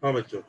हाँ बच्चों,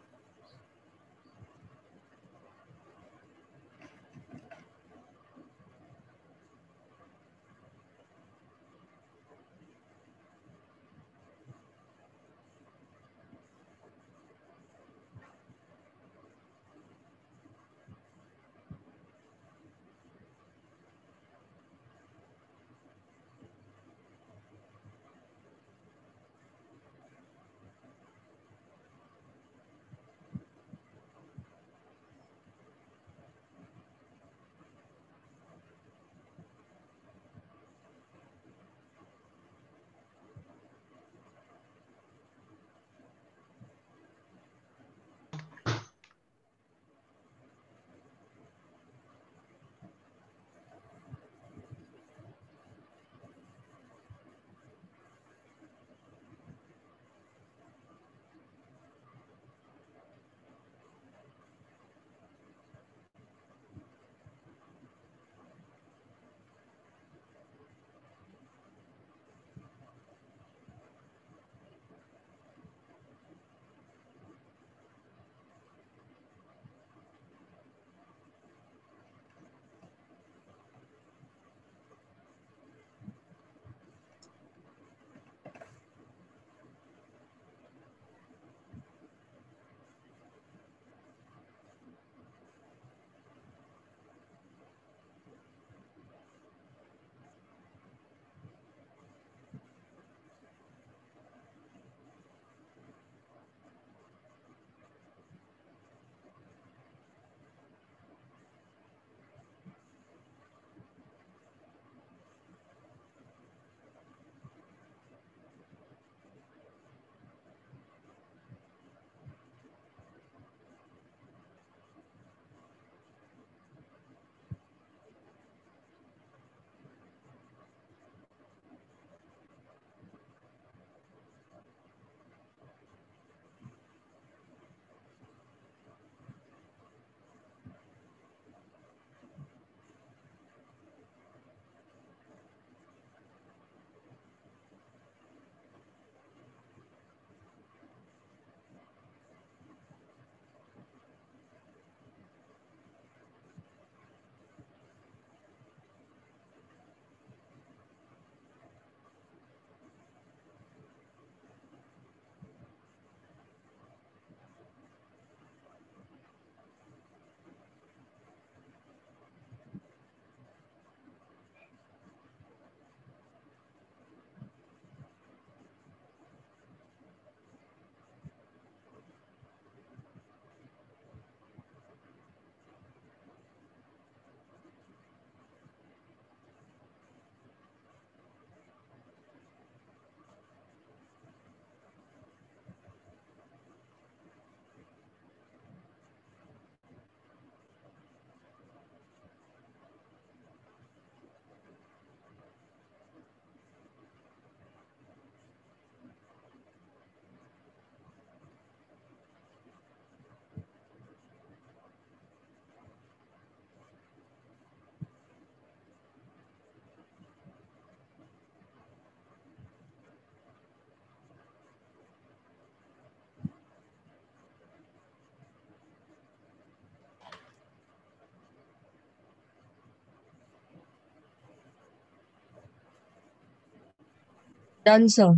Done, sir.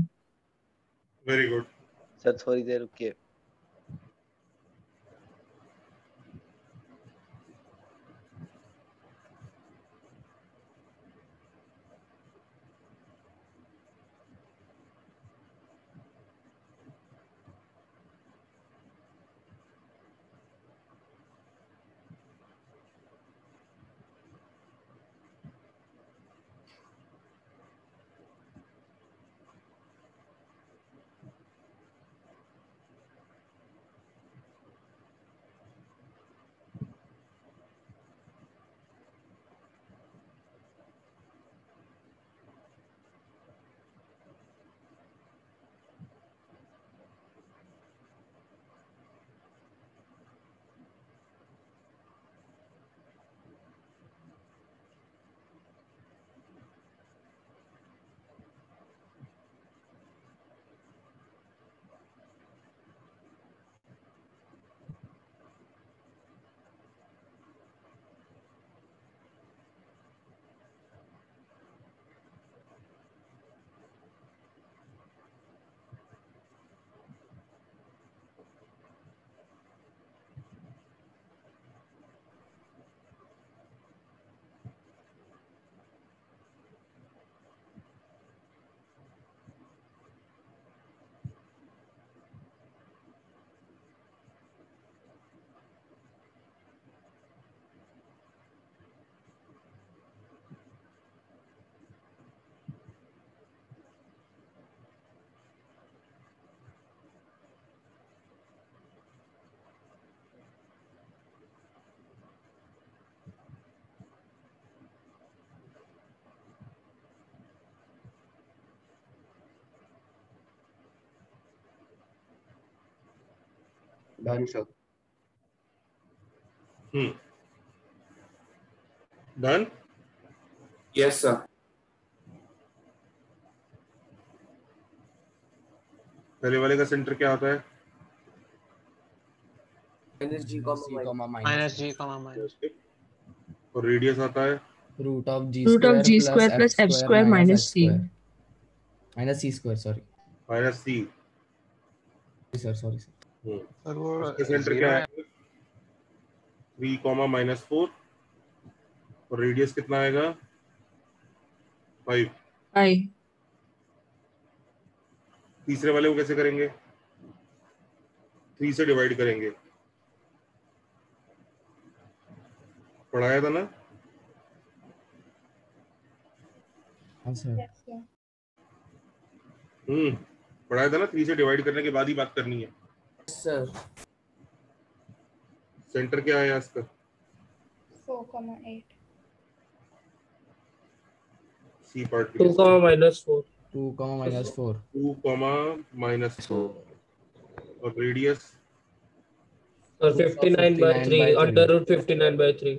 Very good. Sir थोड़ी देर रुकिए। Done sir. Done. Yes sir. पहले वाले का सेंटर क्या आता है? Minus g comma minus g comma minus और रेडियस आता है root of g root of g square square plus f square minus c. Minus c square sorry minus c. Sir sorry sir. Sir वो उसका centre 0 क्या है। है? 3 comma minus 4 और radius कितना आएगा? 5। I. तीसरे वाले को कैसे करेंगे? 3 से डिवाइड करेंगे। पढ़ाया था ना? हाँ सर। पढ़ाया था ना, 3 से डिवाइड करने के बाद ही बात करनी है। सर सेंटर क्या है इसका? 4,8. C part 2, -4. 2 minus 4 2 comma minus 4 और radius Sir, 59/3, under root 59/3.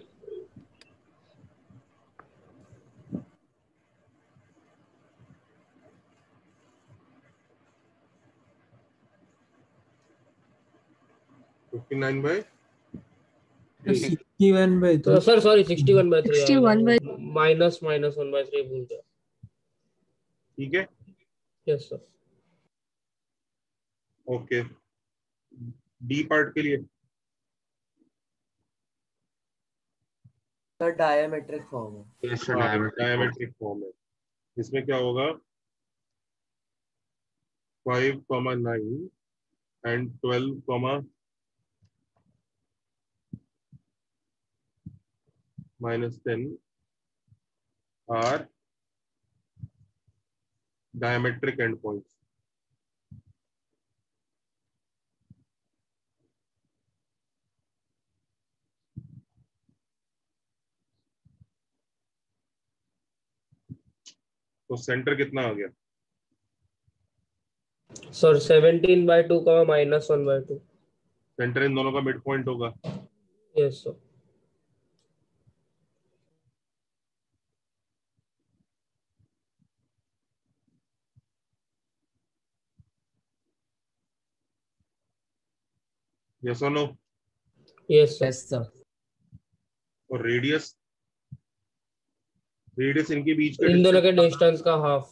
$59 by 61/3. So, sir, sorry, 61/3. 61/3. Minus 1/3 भूल गया. ठीक है। Yes, sir. Okay. D part के लिए सर डायमेट्रिक फॉर्म है। यस डायमेट्रिक फॉर्म है। इसमें क्या होगा? 5 comma 9 and 12 comma -10 are diametric end points. तो सेंटर कितना आ गया? Sir, 17/2, -1/2. सेंटर इन दोनों का मिड पॉइंट होगा। Yes, sir. यस और no? Yes, sir. Yes sir. और रेडियस इनके बीच का इन दोनों के distance डिस्टेंस का half.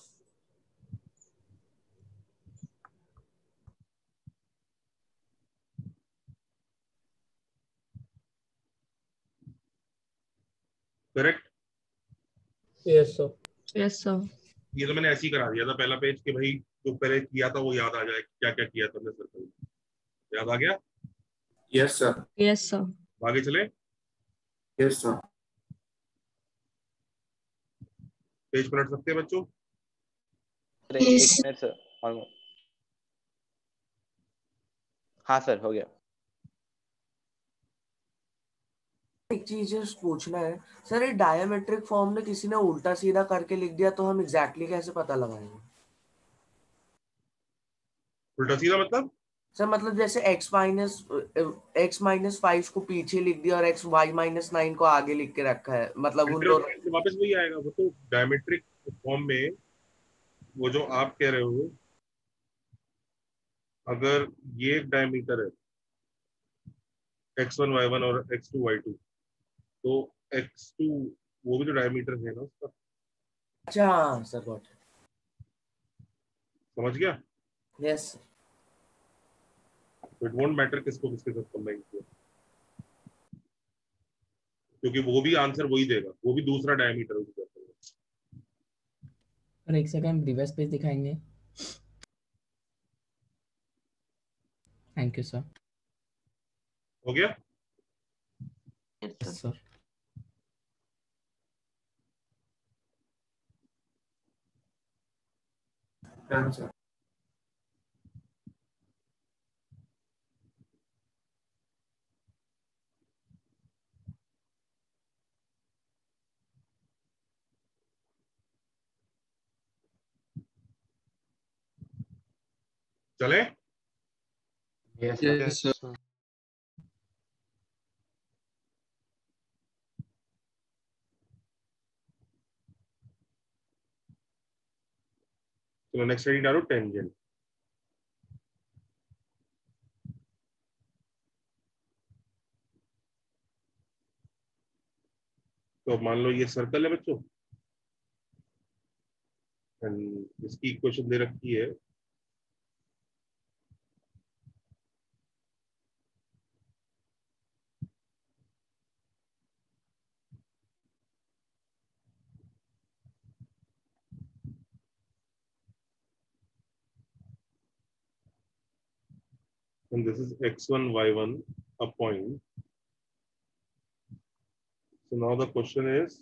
Correct. Yes, sir. Yes, sir. ये तो मैंने ऐसे ही करा दिया था पहला पेज कि भाई जो पहले किया था वो याद आ जाए, क्या क्या किया था हमने सर्कल। याद आ गया? Yes sir. Yes, sir. आगे चले। Yes sir. पेज पलट सकते हैं बच्चों? सर एक मिनट सर, ऑलमोस्ट। हाँ सर, हो गया। एक चीज पूछना है सर, ये डायमेट्रिक फॉर्म में किसी ने उल्टा सीधा करके लिख दिया तो हम एग्जैक्टली कैसे पता लगाएंगे? उल्टा सीधा मतलब? सर मतलब जैसे x-5 को पीछे लिख दिया और y-9 को आगे लिख के रखा है, मतलब उन दोनों वापस वही आएगा। वो तो डायमेट्रिक फॉर्म में वो जो आप कह रहे हो, अगर ये एक डायमीटर है x1 y1 और x2 y2, तो x2 वो भी तो डायमीटर है ना उसका। अच्छा हाँ सर, गॉट समझ गया? यस। इट वोंट मैटर किसको किसके साथ कंबाइन किया, क्योंकि वो भी आंसर वही देगा, वो भी दूसरा डायमीटर होगा। और एक सेकंड रिवर्स पेज दिखाएंगे। Thank you sir. हो गया? Yes sir. Done sir. चले? Yes Yes, sir. चलो नेक्स्ट हेडिंग डालो टेंजेंट। तो मान लो ये सर्कल है बच्चों, इसकी इक्वेशन दे रखी है and this is x1 y1 a point. So now the question is,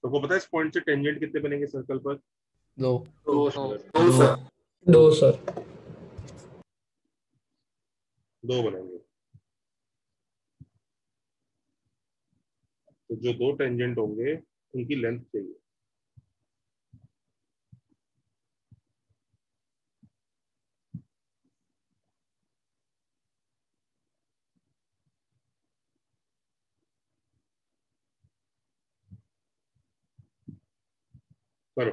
तो को पता है इस पॉइंट से टेंजेंट कितने बनेंगे सर्कल पर? दो सर। दो बनेंगे। तो जो दो टेंजेंट होंगे उनकी लेंथ चाहिए। करो।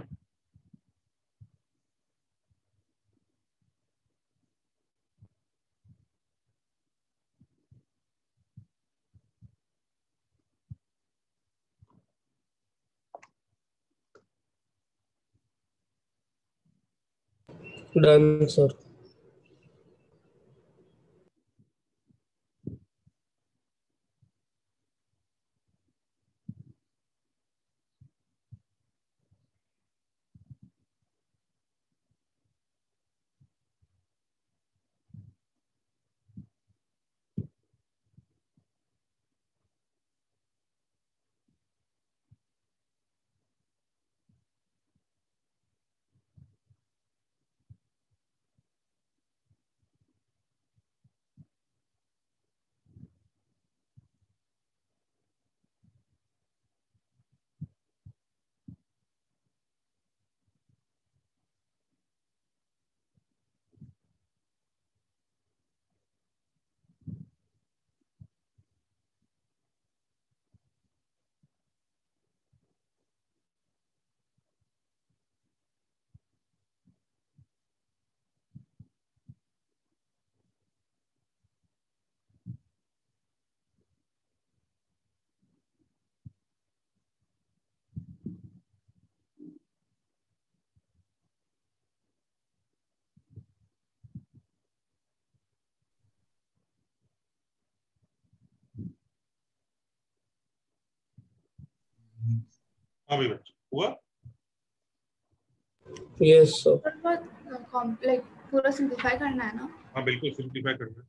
Done sir. हाँ भाई बच्चों हुआ? Yes sir. बहुत कॉम्प्लेक्स पूरा सिंपलीफाई करना है ना? हाँ बिल्कुल सिंपलीफाई करना है।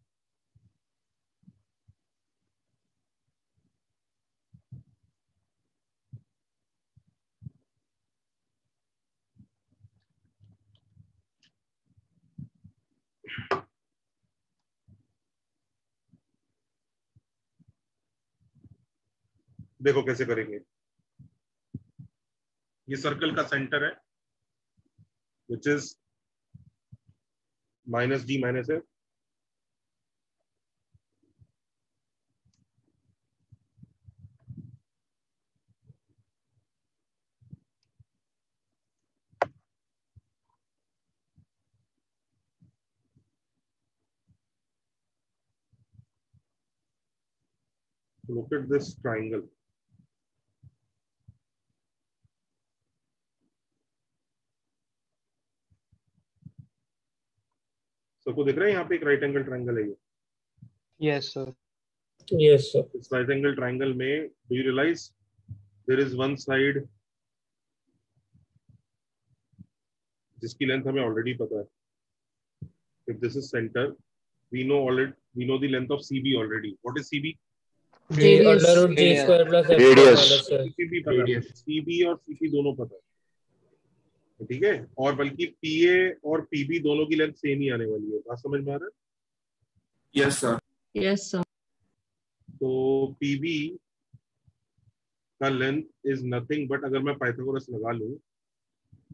देखो कैसे करेंगे। ये सर्कल का सेंटर है which is minus d minus f। Look at this triangle। सबको दिख रहा है यहाँ पे एक राइट एंगल ट्रायंगल है ये। Yes, sir. Yes sir. इस राइट एंगल ट्रायंगल में do you realise there is one side जिसकी लेंथ हमें ऑलरेडी पता है। If this is centre we know the length of CB already. What is CB? Under g square plus f minus CB पता है, CB और CP दोनों पता है, ठीक है। और बल्कि PA और PB दोनों की लेंथ सेम ही आने वाली है। बात समझ में आ रहा है? Yes sir. Yes, sir. तो PB का लेंथ इज नथिंग बट, अगर मैं पाइथागोरस लगा लूं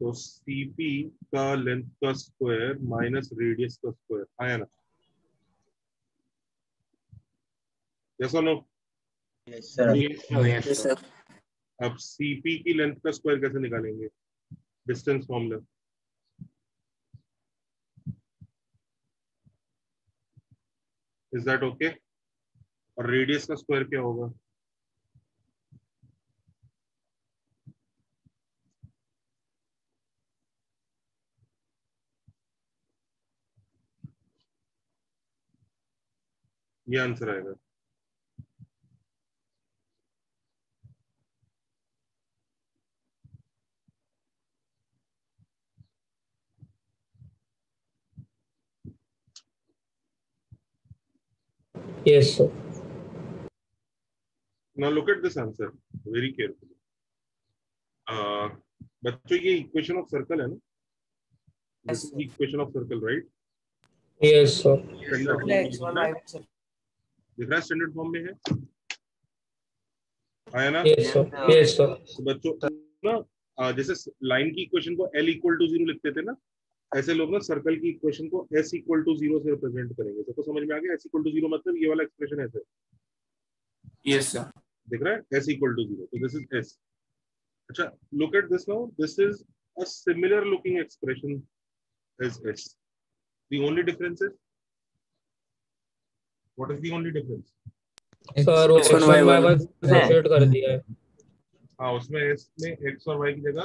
तो CP का लेंथ का स्क्वायर माइनस रेडियस का स्क्वायर आया ना? यस और नो? Yes sir. अब सीपी की लेंथ का स्क्वायर कैसे निकालेंगे? Distance formula. Is that okay? और रेडियस का स्क्वायर क्या होगा? ये आंसर आएगा। Yes, sir. Now look at this answer very carefully. बच्चों ये इक्वेशन ऑफ सर्कल है ना? This is equation of circle, right? Yes, sir. Standard form में दिख रहा है? दिख रहा है स्टैंडर्ड फॉर्म में है? आया ना? Yes, sir. Yes, sir. तो बच्चों ना जैसे लाइन की इक्वेशन को L इक्वल टू 0 लिखते थे ना, ऐसे लोग ना सर्कल की इक्वेशन को S इक्वल टू 0 से रिप्रेजेंट करेंगे। तो समझ में आ गया? S इक्वल टू 0 मतलब ये वाला एक्सप्रेशन ऐसे। Yes sir. दिख रहा है? S इक्वल टू 0, तो दिस इज S। अच्छा, look at this now. This is a similar looking expression as S. The only difference is, what is the only difference? Sir, वो X1, X1 Y1 Y1 substitute कर दिया है। हाँ, उसमें S में X और Y की जगह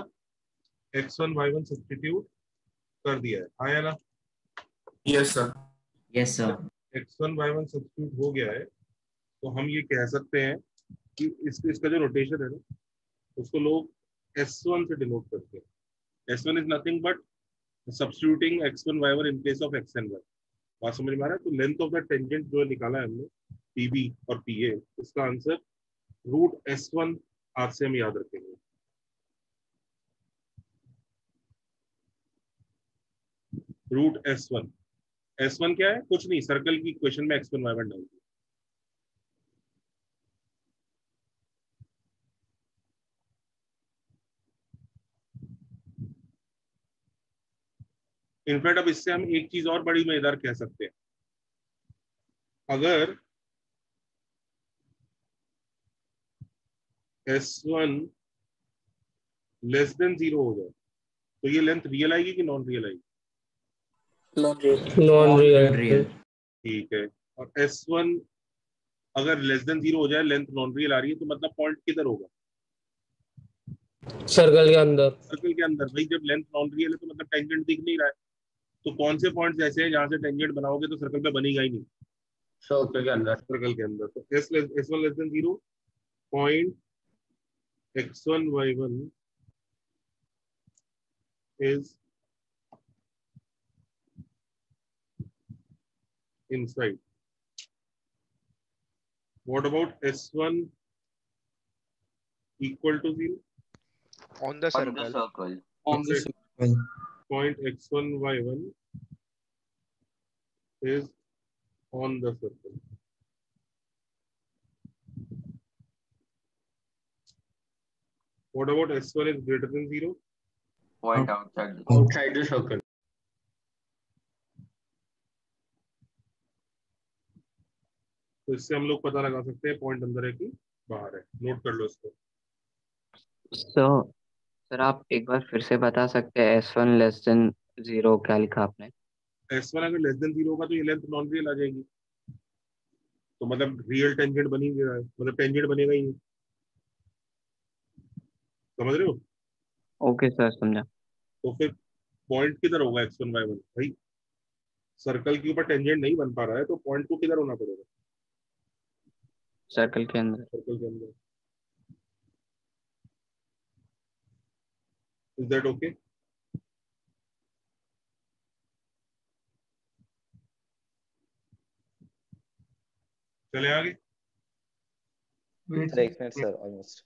X1 Y1 सब्स्टिट्यूट कर दिया है। आया ना? Yes sir. Yes sir. X1 Y1 substitute हो गया है, तो हम ये कह सकते हैं कि इसका जो रोटेशन है ना, उसको लोग S1 से डिनोट करते हैं। S1 is nothing but substituting X1 Y1 in place of X and Y। बात समझ में आ रहा है? तो लेंथ ऑफ द टेंजेंट जो निकाला है हमने, PB और PA, इसका आंसर रूट S1 आज से हम याद रखेंगे। Root S1। S1 क्या है? कुछ नहीं, सर्कल की इक्वेशन में X1 Y1 डाल दिया। इनफैक्ट अब इससे हम एक चीज और बड़ी मजेदार कह सकते हैं। अगर S1 लेस देन 0 हो जाए तो ये लेंथ रियल आएगी कि नॉन रियल आएगी? Non real. रियल। ठीक है। और S1 अगर लेस देन 0 हो जाए, लेंथ नॉन रियल आ रही है, तो मतलब पॉइंट किधर होगा? सर्कल के अंदर। सर्कल के अंदर। भाई जब लेंथ नॉन रियल है तो मतलब टेंजेंट दिख नहीं रहा है, तो कौन से पॉइंट्स ऐसे हैं जहां से टेंजेंट बनाओगे तो सर्कल पे बनेगा ही नहीं? सर्कल के अंदर। सर्कल के अंदर। तो S1 less than 0, point X1 Y1 is inside. What about S1 equal to 0? On the circle. On the circle. Point X1 Y1 is on the circle. What about S1 is greater than 0? Point outside. Outside the circle. तो इससे हम लोग पता लगा सकते हैं point अंदर है कि बाहर है। नोट कर लो इसको। सर आप एक बार फिर से बता सकते हैं S1 लेस देन 0 क्या लिखा आपने? S1 अगर लेस देन 0 होगा तो ये लेंथ नॉन रियल आ जाएगी, तो मतलब रियल टेंजेंट बन ही नहीं रहा है, मतलब टेंजेंट बनेगा ही नहीं। समझ रहे हो? ओके सर, समझा। तो फिर पॉइंट किधर होगा X1 Y1? भाई सर्कल के ऊपर टेंजेंट नहीं बन पा रहा है, तो पॉइंट को किधर होना पड़ेगा? सर्कल के अंदर। सर्कल के अंदर। Is that okay? चले आगे। सर एक मिनट सर, ऑलमोस्ट।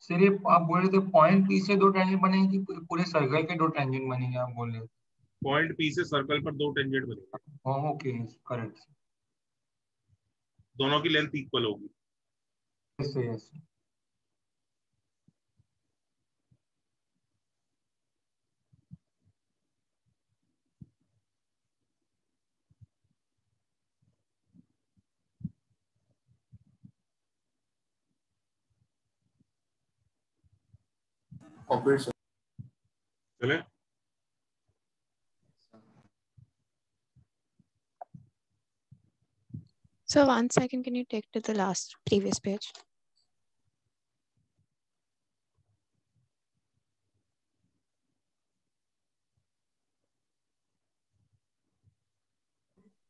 सर ये आप बोल रहे थे पॉइंट पी से दो टेंजेंट बनेंगे कि पूरे सर्कल के दो टेंजेंट बनेंगे? आप बोल रहे थे पॉइंट P से सर्कल पर दो टेंजेंट बनेंगे। Okay, correct. दोनों की लेंथ इक्वल होगी। Yes yes. Copied sir. चले Sir, 1 second, can you take to the last previous page?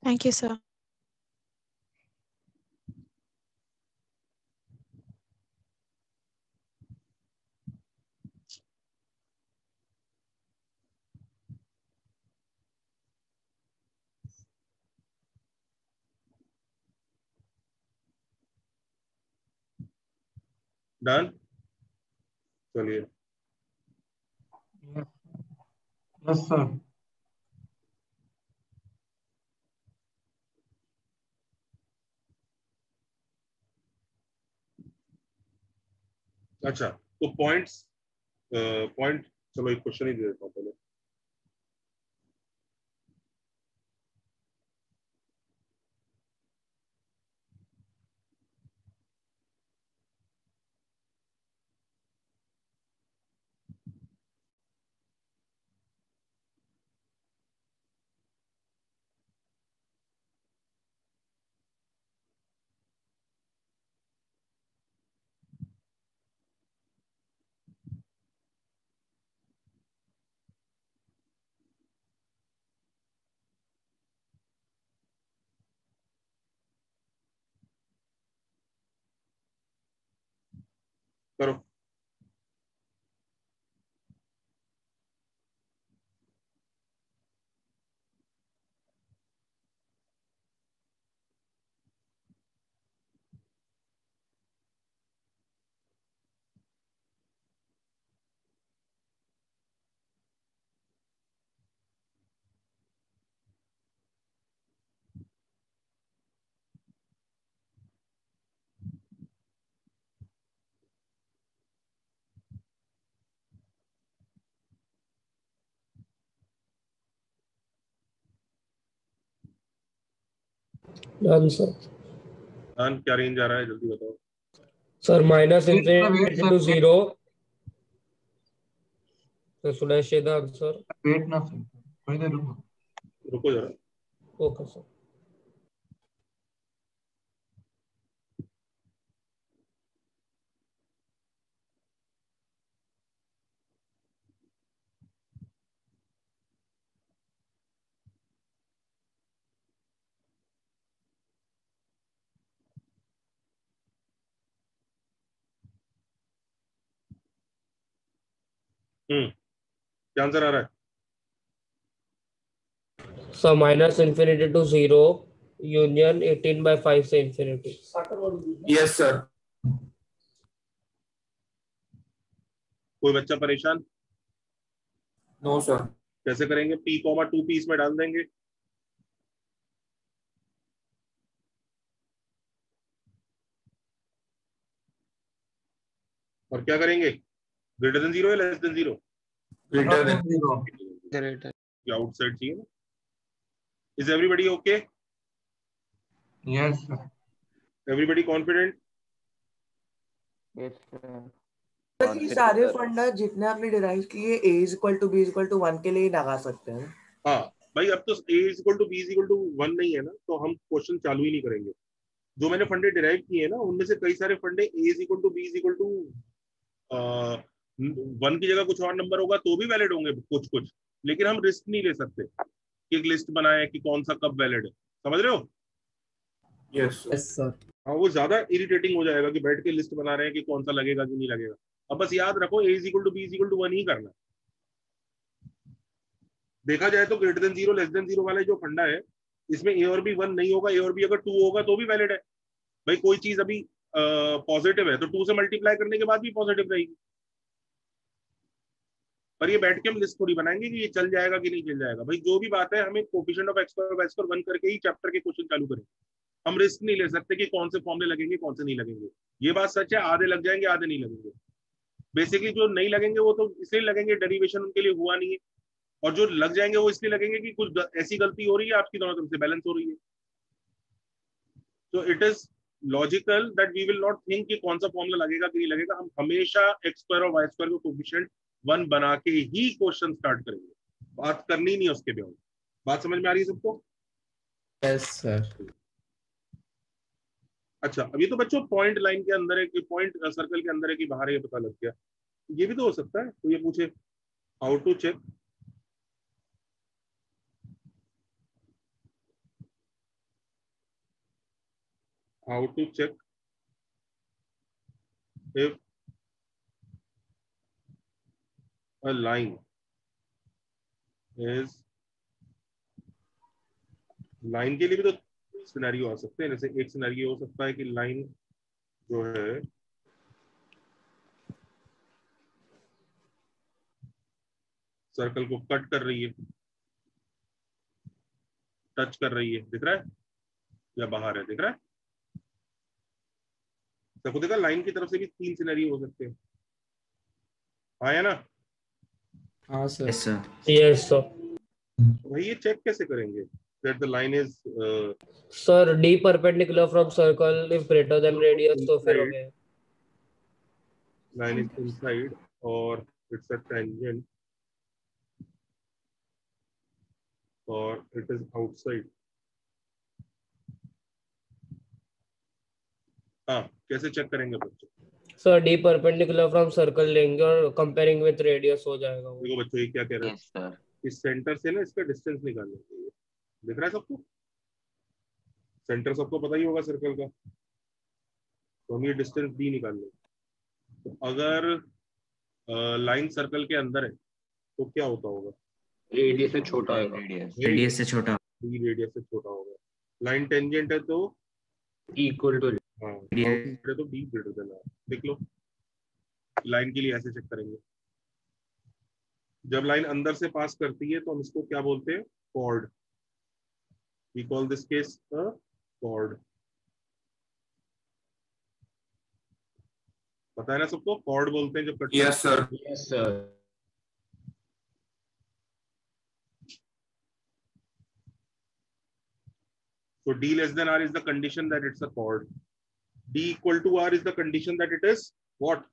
Thank you, sir. Done. चलिए यस सर। अच्छा, तो पॉइंट्स पॉइंट, चलो एक क्वेश्चन ही दे देता हूँ पहले। करो। Done sir. डन। क्या रेंज आ रहा है जल्दी बताओ। Sir minus Wait, infinity sir. to 0. So should I say the answer? Wait ना सर, थोड़ी देर रुको। रुको जरा। Okay sir. क्या आंसर आ रहा है? So minus infinity to 0 union 18/5 से infinity. Yes sir. कोई बच्चा परेशान? No sir. कैसे करेंगे? p, 2p इसमें डाल देंगे। और क्या करेंगे? ग्रेटर देन 0 या less than 0? Greater than greater. Outside चाहिए ना। Is everybody okay? Yes sir. Everybody confident? Yes, sir. ये सारे फंडा जितने आपने डिराइव किए a equal to b equal to 1 के लिए ही लगा सकते हैं। हाँ भाई, अब तो a equal to b equal to 1 नहीं है ना, तो हम क्वेश्चन चालू ही नहीं करेंगे। जो मैंने फंडे डिराइव किए हैं ना, उनमें से कई सारे फंडे a equal to b equal to 1 की जगह कुछ और नंबर होगा तो भी वैलिड होंगे कुछ कुछ, लेकिन हम रिस्क नहीं ले सकते कि एक लिस्ट बनाए कि कौन सा कब वैलिड है। समझ रहे हो? Yes sir. हाँ, वो ज्यादा इरिटेटिंग हो जाएगा कि बैठ के लिस्ट बना रहे हैं कि कौन सा लगेगा कि नहीं लगेगा। अब बस याद रखो a equal to b equal to 1 ही करना। देखा जाए तो ग्रेटर देन 0 लेस देन 0 वाला जो फंडा है, इसमें a और b 1 नहीं होगा, a और b अगर 2 होगा तो भी वैलिड है। भाई कोई चीज अभी पॉजिटिव है तो 2 से मल्टीप्लाई करने के बाद भी पॉजिटिव रहेगी। पर ये बैठ के हम लिस्ट थोड़ी बनाएंगे कि ये चल जाएगा कि नहीं चल जाएगा। भाई जो भी बात है, हमें coefficient of x square y square 1 करके ही चैप्टर के क्वेश्चन चालू करें। हम रिस्क नहीं ले सकते कि कौन से फॉर्मूले लगेंगे कौन से नहीं लगेंगे। ये बात सच है, आधे लग जाएंगे आधे नहीं लगेंगे। बेसिकली जो नहीं लगेंगे वो तो इसलिए लगेंगे, डेरिवेशन उनके लिए हुआ नहीं है, और जो लग जाएंगे वो इसलिए लगेंगे कि कुछ ऐसी गलती हो रही है आपकी दोनों तरफ से, बैलेंस हो रही है। तो it is logical that we will not think कि कौन सा फॉर्मूला लगेगा कि नहीं लगेगा, हम हमेशा एक्स स्क्वायर और वाई स्क्वायर को कोफिशिएंट 1 बना के ही क्वेश्चन स्टार्ट करेंगे, बात करनी नहीं है उसके बियॉन्ड। बात समझ में आ रही है सबको? Yes sir. अच्छा, अभी तो बच्चों पॉइंट लाइन के अंदर है कि पॉइंट सर्कल के अंदर है कि बाहर है, ये पता लग गया। ये भी तो हो सकता है, तो ये पूछे how to check if a line is, line के लिए भी तो सिनेरियो आ सकते हैं। जैसे एक सिनेरियो हो सकता है कि लाइन जो है सर्कल को कट कर रही है, टच कर रही है, दिख रहा है या बाहर है, दिख रहा है सबको? देखा, लाइन की तरफ से भी 3 सिनेरियो हो सकते हैं, हाँ या ना? हाँ sir. Yes sir. Yes sir. भाई ये चेक कैसे करेंगे that the line is sir D perpendicular from circle if greater than radius तो फिर हो गया। line is inside or it's a tangent or it is outside? हाँ, कैसे चेक करेंगे बच्चों? Sir D perpendicular from circle लेंगे और कंपेयरिंग विद रेडियस हो जाएगा वो। देखो बच्चों, ये क्या कह रहा है, यस सर। इस सेंटर से ना इसका डिस्टेंस निकालना चाहिए। दिख रहा है सबको? सेंटर सबको पता ही होगा सर्कल का, तो हम ये डिस्टेंस डी निकाल लेंगे। तो अगर लाइन सर्कल के अंदर है तो क्या होता होगा? रेडियस से छोटा होगा। रेडियस से छोटा। डी रेडियस से छोटा होगा। लाइन टेंजेंट है तो इक्वल टू। हाँ, outside है तो डी ग्रेटर देन आर। देख लो, लाइन के लिए ऐसे चेक करेंगे। जब लाइन अंदर से पास करती है तो हम इसको क्या बोलते हैं? Chord. We call this case a chord. पता है ना सबको, कॉर्ड बोलते हैं जब cut. Yes sir. Yes sir. So d less than r is the condition that it's a chord. D equal to r is the condition that it is what?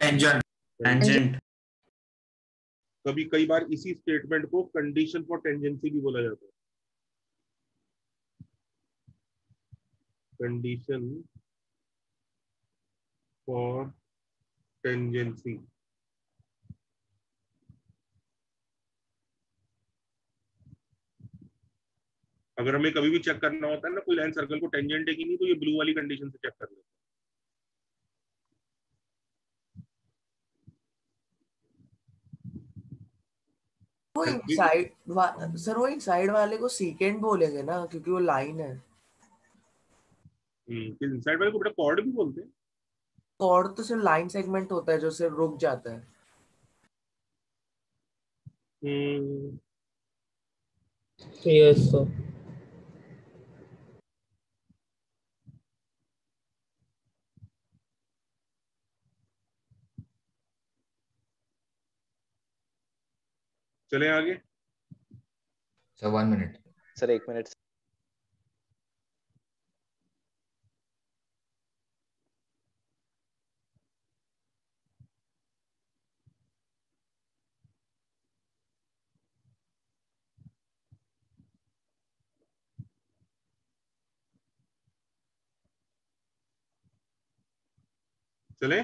Tangent. Tangent. कभी कई बार इसी statement को condition for tangency भी बोला जाता है। Condition for tangency. अगर हमें कभी भी चेक करना होता है ना कोई लाइन सर्कल को टेंजेंट है कि नहीं, तो ये ब्लू वाली कंडीशन से चेक कर लेते हैं। वो इनसाइड सर, वो इनसाइड वाले को सीकेंट बोलेंगे ना, क्योंकि वो लाइन है। इनसाइड वाले को बेटा कॉर्ड भी बोलते हैं। कॉर्ड तो सिर्फ लाइन सेगमेंट होता है जो सिर्फ रुक जाता है। Yes sir. चले आगे। सर 1 मिनट। सर 1 मिनट। चले।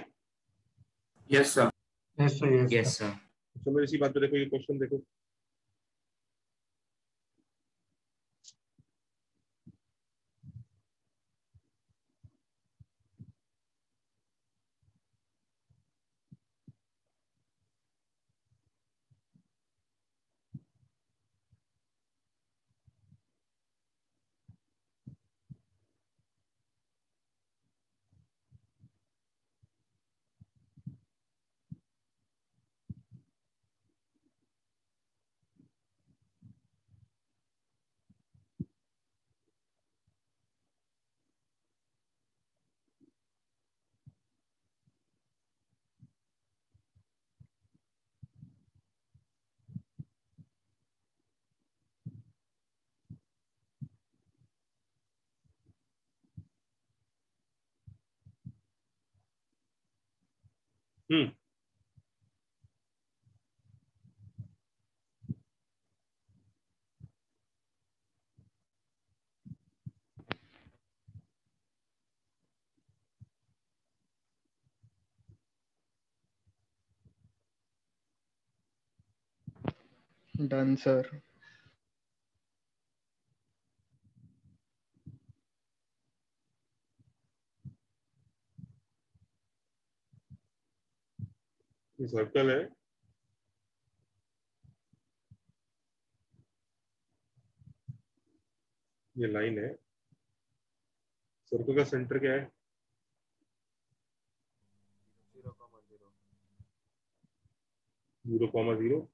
Yes sir. Yes sir. Yes sir. चलो इसी बात पे देखो, ये क्वेश्चन देखो। Hmm Done, sir. ये सर्कल है, ये लाइन है, सर्कल का सेंटर क्या है? 0,0।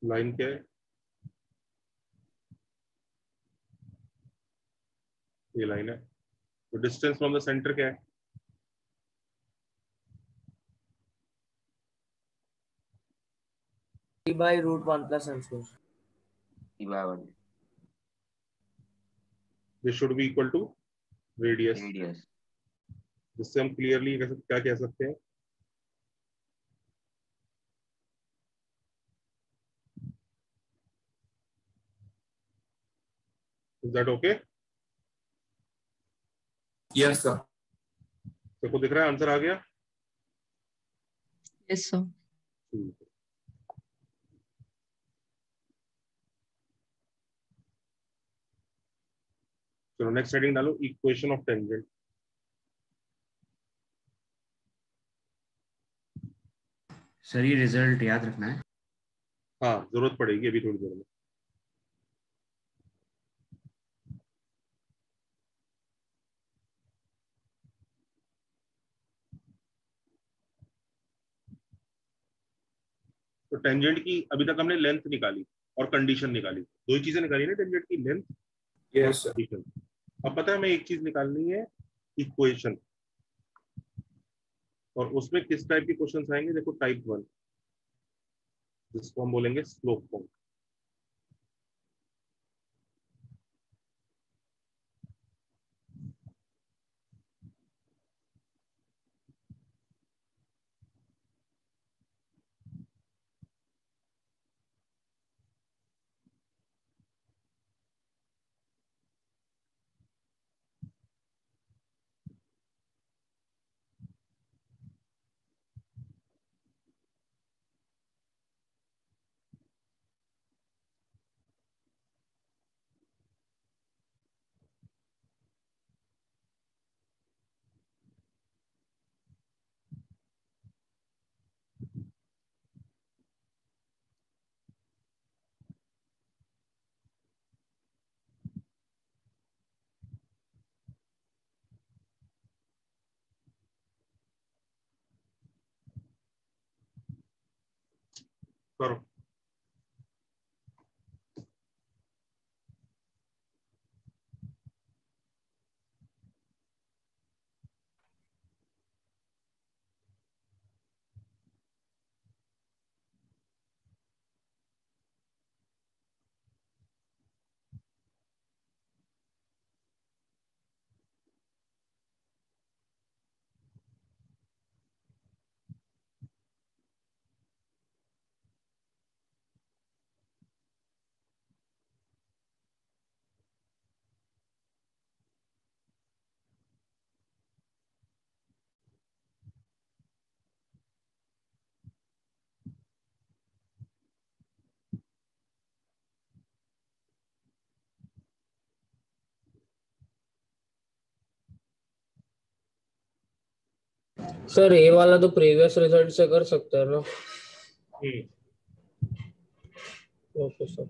लाइन क्या है? ये लाइन है। तो डिस्टेंस फ्रॉम द सेंटर क्या है? T/√1 plus m square. T/1 this should be equal to radius. Radius. जिससे हम क्लियरली क्या कह सकते हैं? Is that okay? Yes sir. सबको दिख रहा है? आंसर आ गया? Yes, sir. ठीक है। चलो नेक्स्ट हेडिंग डालो, इक्वेशन ऑफ टेंजेंट। सर ये रिजल्ट याद रखना है। हाँ, जरूरत पड़ेगी अभी थोड़ी देर में। तो टेंजेंट की अभी तक हमने लेंथ निकाली और कंडीशन निकाली, दो ही चीजें निकाली ना टेंजेंट की, लेंथ और यस सर। कंडीशन। अब पता है हमें एक चीज निकालनी है, इक्वेशन। और उसमें किस टाइप के क्वेश्चंस आएंगे? देखो, टाइप 1, जिसको हम बोलेंगे स्लोप फॉर्म। करो। सर ए वाला तो प्रीवियस रिजल्ट से कर सकते हैं ना? Okay sir.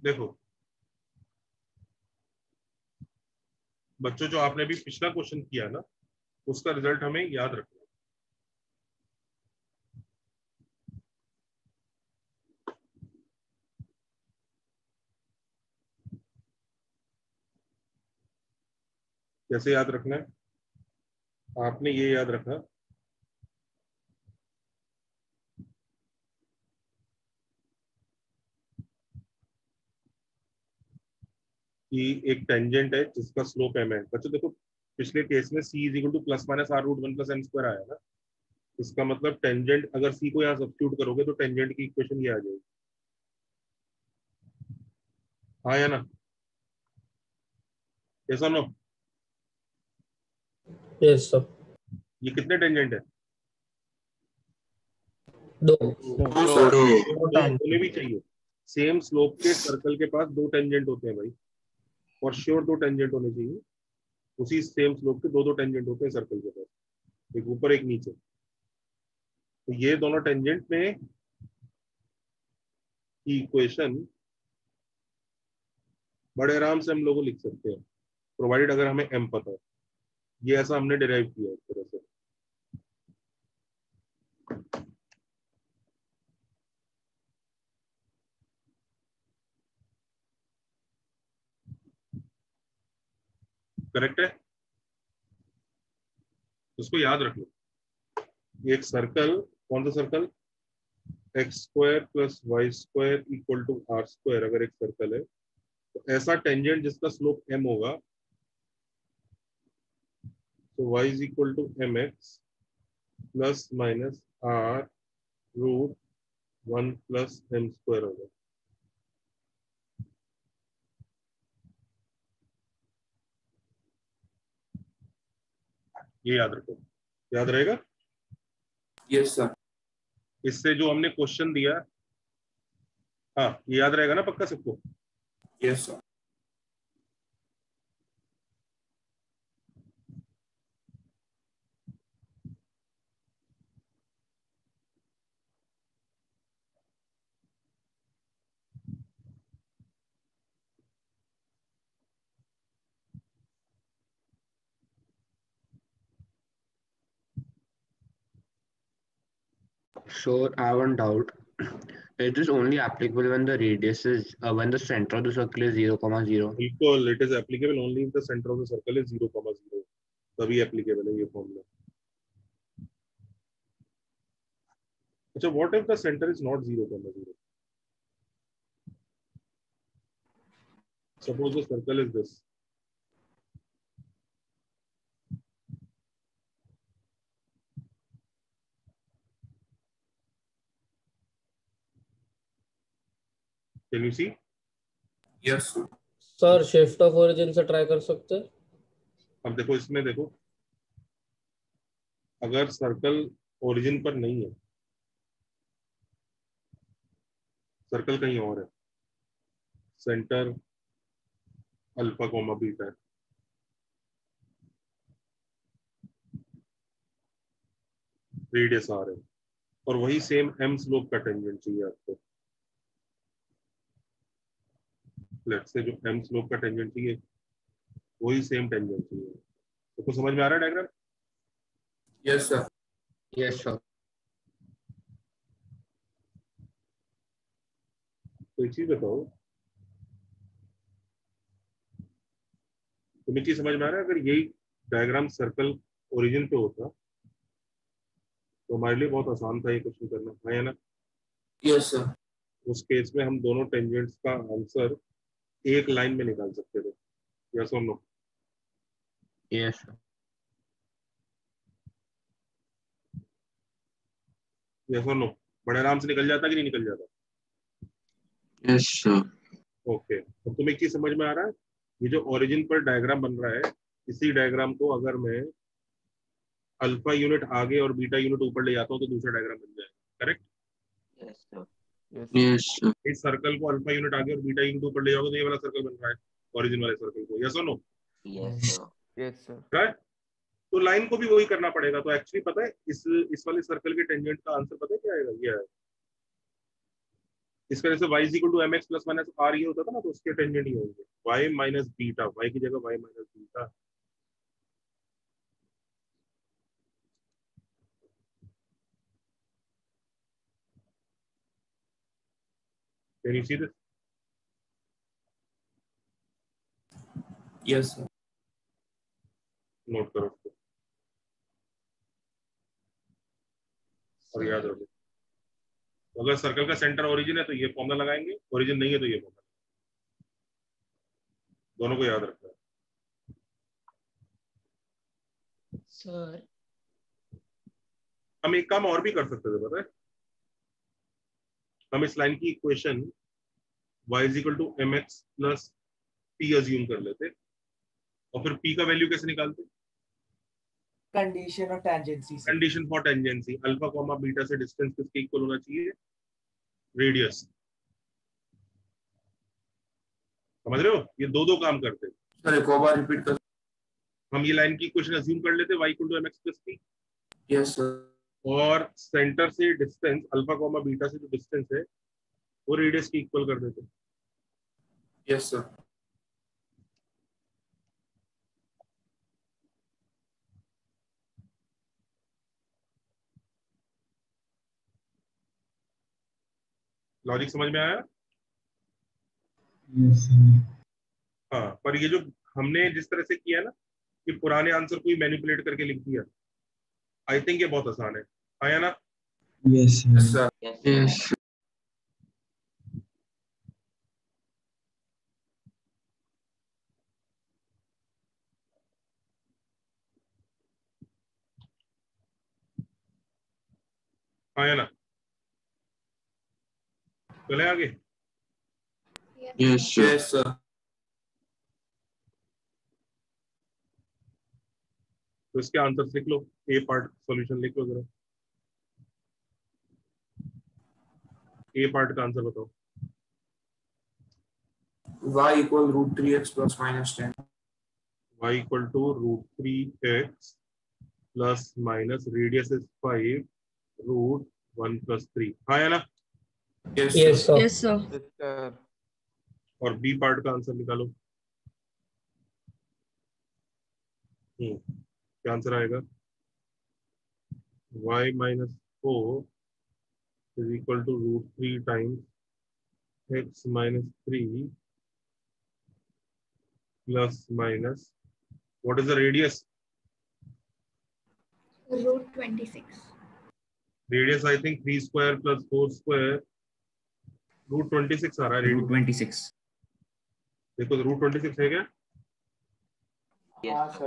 देखो बच्चों, जो आपने भी पिछला क्वेश्चन किया ना, उसका रिजल्ट हमें याद रखना है। कैसे याद रखना है? आपने ये याद रखा कि एक टेंजेंट है जिसका स्लोप m है। बच्चों देखो, पिछले केस में c is equal to plus minus r root 1 plus m square आया ना, इसका मतलब टेंजेंट, अगर c को यहाँ सब्स्टिट्यूट करोगे तो टेंजेंट की इक्वेशन ये आ जाएगी। हाँ या ना? ऐसा नो? Yes sir. ये कितने टेंजेंट है? दो। होने भी चाहिए। सेम स्लोप के सर्कल के पास दो टेंजेंट होते हैं भाई, और श्योर दो टेंजेंट होने चाहिए। उसी सेम स्लोप के दो दो टेंजेंट होते हैं सर्कल के पास, एक ऊपर एक नीचे। तो ये दोनों टेंजेंट में की इक्वेशन बड़े आराम से हम लोग लिख सकते हैं, प्रोवाइडेड अगर हमें m पता है। ये ऐसा हमने डिराइव किया इस तरह से। करेक्ट है? उसको याद रख लो। एक सर्कल, कौन सा circle? X square plus y square equal to r square अगर एक सर्कल है, तो ऐसा टेंजेंट जिसका स्लोप m होगा, तो y is equal to mx plus minus r root 1 plus m square होगा। ये याद रखो। याद रहेगा? Yes sir. इससे जो हमने क्वेश्चन दिया, हाँ ये याद रहेगा ना पक्का सबको? Yes sir. So I have one doubt. Is this only applicable when the radius is when the center of the circle is 0,0? बिल्कुल, it is applicable only if the centre of the circle is 0,0, तभी applicable है ये formula. अच्छा, what if the centre is not 0,0? Suppose the circle is this, can you see? Yes sir. Sir shift of origin से try कर सकते हैं। अब देखो, इसमें देखो, अगर सर्कल ओरिजिन पर नहीं है, सर्कल कहीं और है, सेंटर अल्फा कोमा बीटा है, रेडियस आर है, और वही सेम m स्लोप का टेंजेंट चाहिए आपको। लेट्स से जो m स्लोप का टेंजेंट चाहिए वही सेम टेंजेंट चाहिए। तो कुछ समझ में आ रहा है diagram? Yes sir. Yes, sir. तो एक चीज बताओ, तुम्हें चीज समझ में आ रहा है? अगर यही डायग्राम सर्कल ओरिजिन पे होता तो हमारे लिए बहुत आसान था ये क्वेश्चन करना, है ना? Yes sir. उस केस में हम दोनों टेंजेंट्स का आंसर एक लाइन में निकाल सकते थे। यस और नो? Yes, sir. यस और नो? बड़े आराम से निकल जाता कि नहीं निकल जाता? Yes sir. ओके, तो तुम्हें एक चीज समझ में आ रहा है? ये जो ओरिजिन पर डायग्राम बन रहा है, इसी डायग्राम को अगर मैं अल्फा यूनिट आगे और बीटा यूनिट ऊपर ले जाता हूँ तो दूसरा डायग्राम बन जाएगा। Correct? Yes, sir. Yes sir. इस सर्कल को अल्फा यूनिट आगे और बीटा यूनिट ऊपर ले जाओगे तो ये वाला सर्कल बन रहा है, ओरिजिन वाले सर्कल को। यस और no? Yes, sir. Yes, sir. Right? तो लाइन को भी वही करना पड़ेगा। तो एक्चुअली पता है इस वाले सर्कल के टेंजेंट का आंसर पता है क्या आएगा? ये है इस वजह से y is equal to mx plus minus r ये होता था ना, तो उसके टेंजेंट ही होंगे y माइनस बीटा, y की जगह y minus beta. Can you see this? Yes, sir. Note करो उसको और याद रखो। अगर सर्कल का सेंटर ओरिजिन है तो ये फॉर्मूला लगाएंगे, ओरिजिन नहीं है तो ये फॉर्मूला, दोनों को याद रखना है। सर हम एक काम और भी कर सकते थे, पता है? हम इस लाइन की equation y is equal to mx plus p assume कर लेते और फिर p का वैल्यू कैसे निकालते? कंडीशन ऑफ टेंजेंसी से। Condition for tangency, alpha comma beta से डिस्टेंस किसके इक्वल होना चाहिए? रेडियस। समझ रहे हो? ये दो दो काम करते हैं। सर एक और बार रिपीट कर। हम ये लाइन की इक्वेशन अज्यूम कर लेते y equal to mx plus p, yes sir. और सेंटर से डिस्टेंस अल्फा कॉमा बीटा से जो डिस्टेंस है वो रेडियस की इक्वल कर देते। Yes sir. लॉजिक समझ में आया? Yes, sir. हाँ, पर ये जो हमने जिस तरह से किया ना कि पुराने आंसर को ही मैनिपुलेट करके लिख दिया, आई थिंक ये बहुत आसान है। आया ना? Yes, sir. Yes. आया ना? चले आगे। Yes, sir. Yes, sir. तो इसके आंसर लिख लो, ए पार्ट सॉल्यूशन लिख लो जरा। ए पार्ट का आंसर बताओ। Y equal root 3x plus minus 10. y equal to root 3x plus minus radius is 5 root 1 plus 3। आया ना? Yes, yes sir. Sir. Yes, sir. और बी पार्ट का आंसर निकालो। क्या आंसर आएगा? y minus 4 is equal to root 3 times x minus 3 plus minus what is the radius? Root 26. Radius I think 3 square plus 4 square root 26 आ रहा है। Root 26. देखो root 26 है क्या?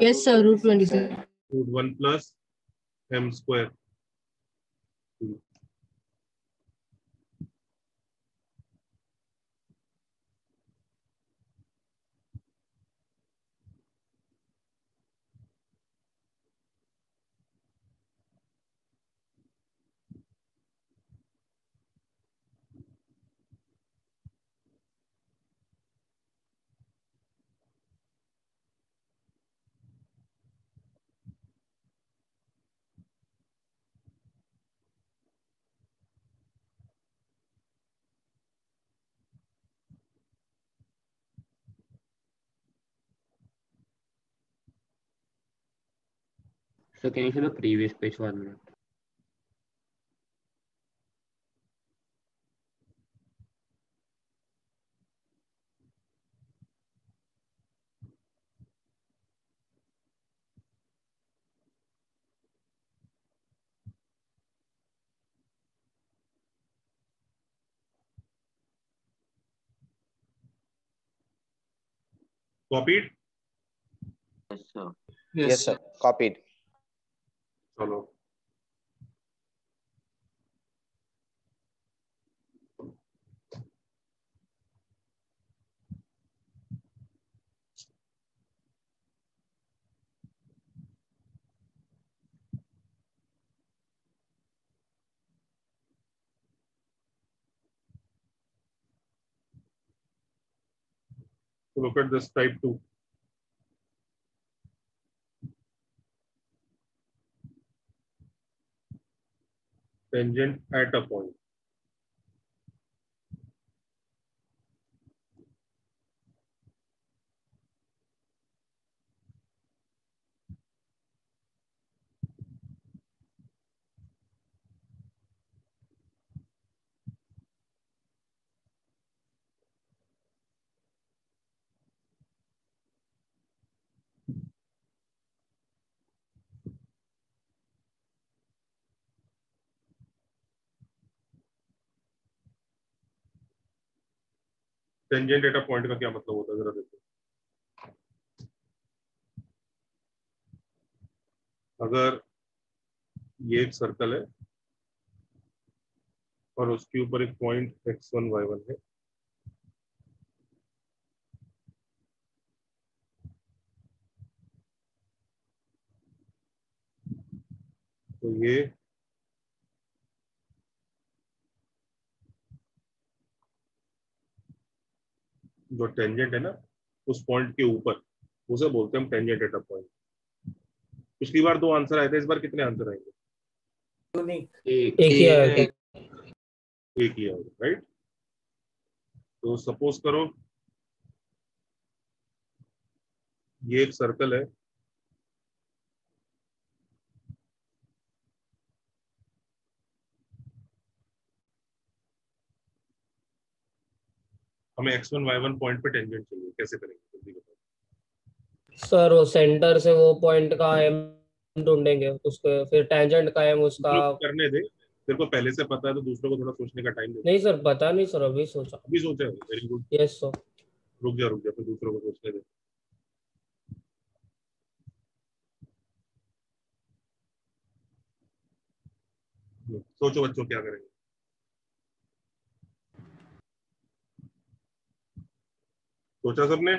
Yes, sir. Root 26. Root 1 plus m square. So can you show the previous page 1 minute? Copied? Yes, sir. Yes, sir. Copied. चलो look at this type 2. Tangent at a point. Tangent at a point का क्या मतलब होता है जरा देखो। अगर ये एक सर्कल है और उसके ऊपर एक पॉइंट x1 y1 है, तो ये जो टेंजेंट है ना उस पॉइंट के ऊपर, उसे बोलते हैं हम टेंजेंट एट अ पॉइंट। पिछली बार 2 आंसर आए थे, इस बार कितने आंसर आएंगे? एक ही आया था। एक ही आएगा, राइट। तो सपोज करो ये एक सर्कल है, हमें x1 y1 पॉइंट पे टेंजेंट चाहिए, कैसे करेंगे जल्दी बताओ। सर वो सेंटर से वो पॉइंट का एम ढूंढेंगे, उसको फिर टेंजेंट का एम उसका। करने दे, तेरे को पहले से पता है तो दूसरों को थोड़ा सोचने का टाइम दे। नहीं सर, पता नहीं सर, अभी सोचा। अभी सोचा है, वेरी गुड। Yes sir. रुक जा फिर दूसरों को सोचने दे। सोचो बच्चों क्या करेंगे। सोचा सबने?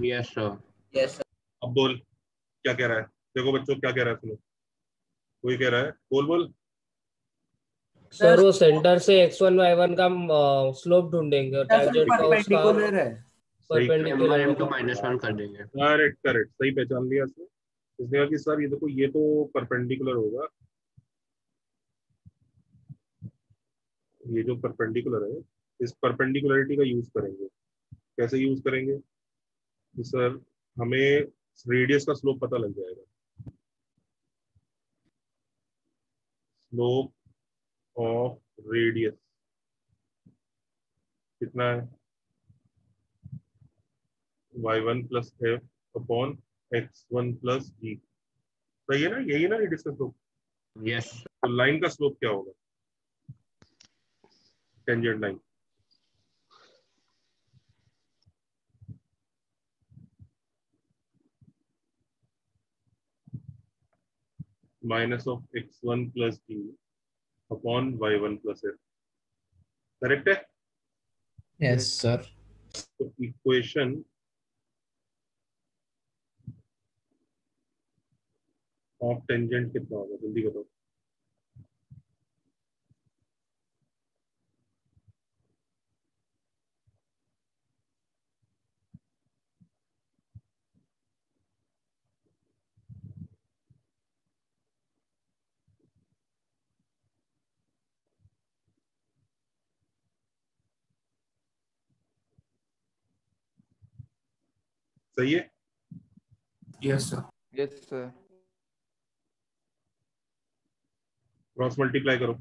Yes sir. Yes sir. अब बोल क्या कह रहा है। देखो बच्चों क्या कह रहा है, सुनो। कोई कह रहा है, बोल बोल। सर वो सेंटर से x1 y1 का स्लोप ढूंढेंगे और टेंजेंट का उसका परपेंडिकुलर है। परपेंडिकुलर m1 होगा। -1 कर देंगे। करेक्ट करेक्ट, सही पहचान लिया इसने। इसने कहा कि सर ये देखो ये तो परपेंडिकुलर होगा, ये जो परपेंडिकुलर है इस परपेंडिकुलरिटी का यूज करेंगे। कैसे यूज करेंगे कि सर हमें रेडियस का स्लोप पता लग जाएगा। स्लोप ऑफ रेडियस कितना है? y1 plus F upon x1 plus G. सही है ना, यही है ना रेडियस का स्लोप। यस। तो लाइन का स्लोप क्या होगा? Tangent line minus of x1 plus G upon y1 plus F. Correct है? Yes sir. तो इक्वेशन ऑफ टेंजेंट कितना होगा जल्दी बताओ। सही है? Yes sir. Yes sir. Cross multiply करो।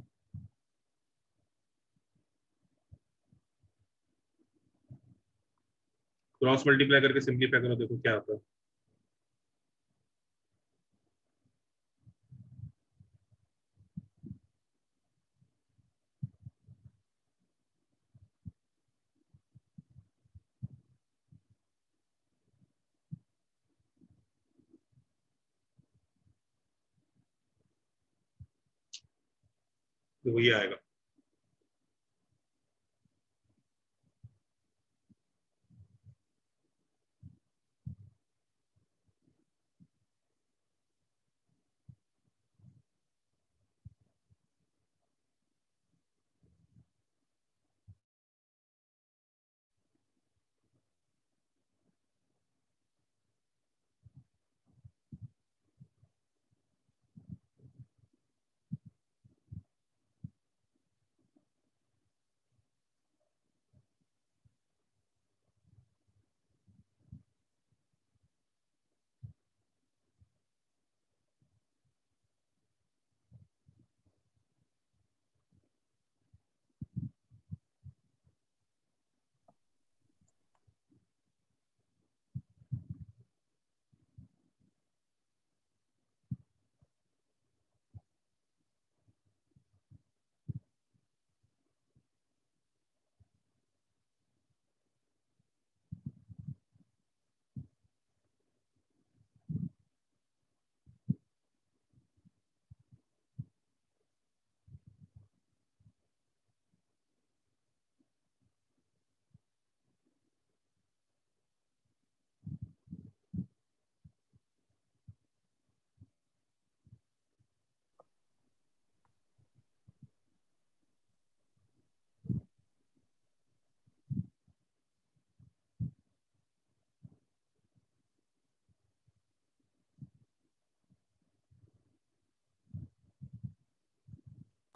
क्रॉस मल्टीप्लाई करके सिंपलीफाई करो, देखो क्या आता है। देखो ये आएगा।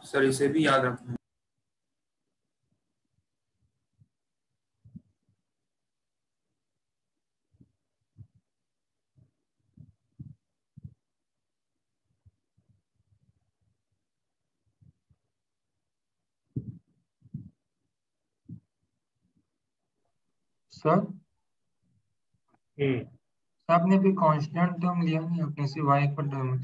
सर इसे भी याद रखना है। सर आपने भी कांस्टेंट टर्म लिया नहीं अपने से y पर टर्म।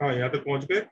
हाँ यहाँ तक पहुंच गए।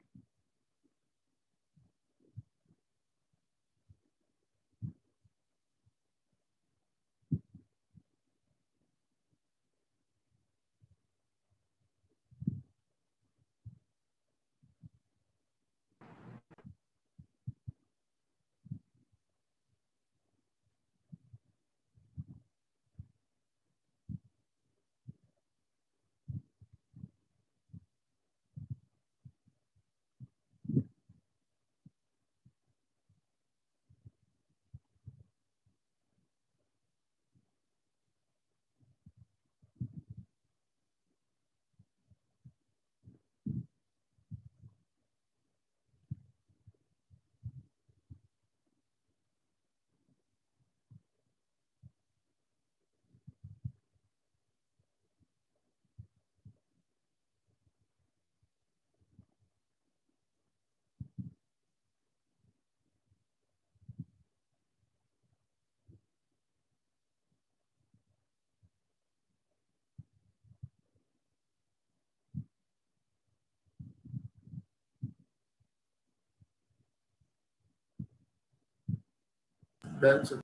Done sir.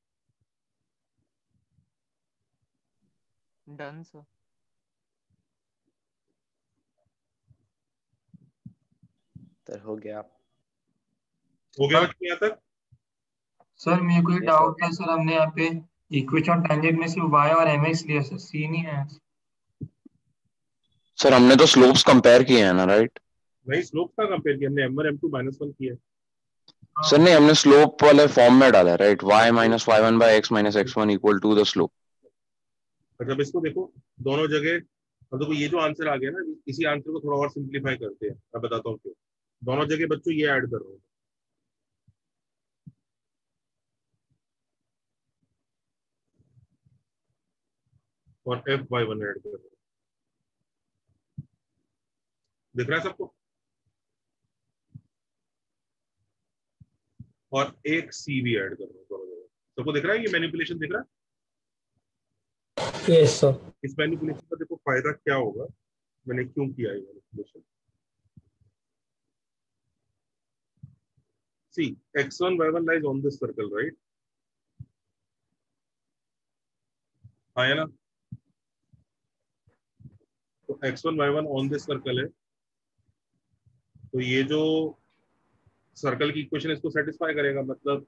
Done sir. तो हो गया। हो गया बच्चे यहाँ तक? सर मेरे को Yes, डाउट है सर, हमने यहाँ पे इक्वेशन टेंजेंट में सिर्फ y और mx लिया सर, c नहीं है। सर हमने तो स्लोप्स कंपेयर किए हैं ना, राइट? नहीं, स्लोप का कंपेयर किया हमने, m1 m2 -1 किया। सर नहीं, हमने स्लोप वाले फॉर्म में डाला है, right? y minus y1 by x minus x1 equal to the slope. मतलब इसको देखो दोनों जगह, अब देखो ये जो आंसर आ गया ना, इसी आंसर को थोड़ा और सिंप्लीफाई करते हैं। मैं बताता हूँ क्यों। दोनों जगह बच्चों ये ऐड कर रहा हूँ, और f/1 ऐड कर रहा हूँ। दिख रहा है सबको? और एक c भी ऐड कर रहा हूँ दोनों जगह। सबको दिख रहा है? ये मैनिपुलेशन दिख रहा है? Yes sir. इस मैनिपुलेशन का देखो फायदा क्या होगा, मैंने क्यों किया ये manipulation. See, x1 y1 lies on this circle, right? हाँ है ना? तो x1 y1 on this circle है, तो ये जो सर्कल की इक्वेशन इसको सेटिस्फाई करेगा, मतलब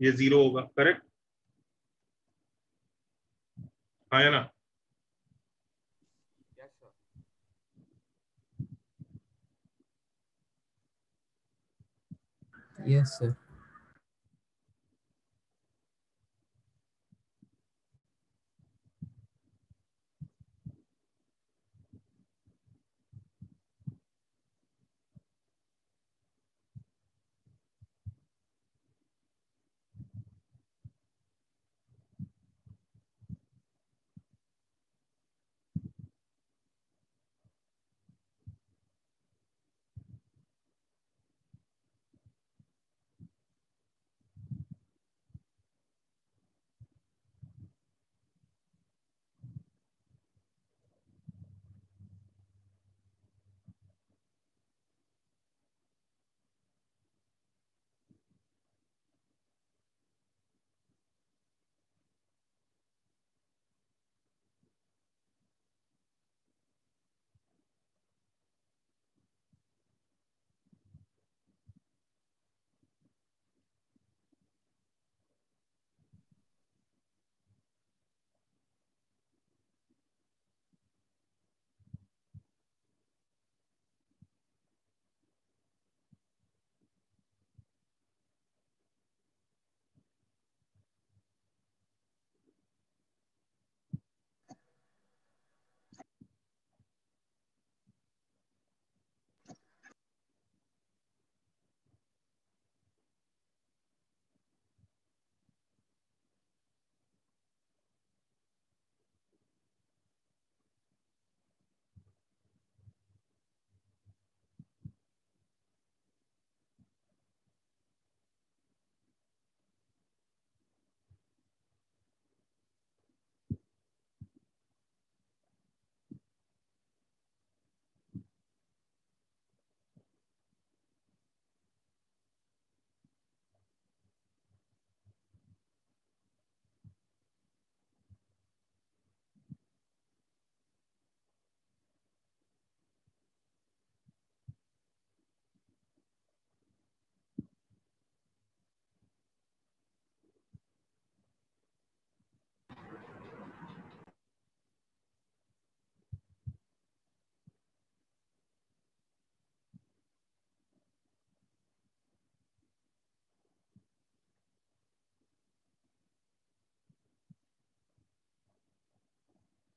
ये 0 होगा। करेक्ट? हाँ है ना? Yes, sir.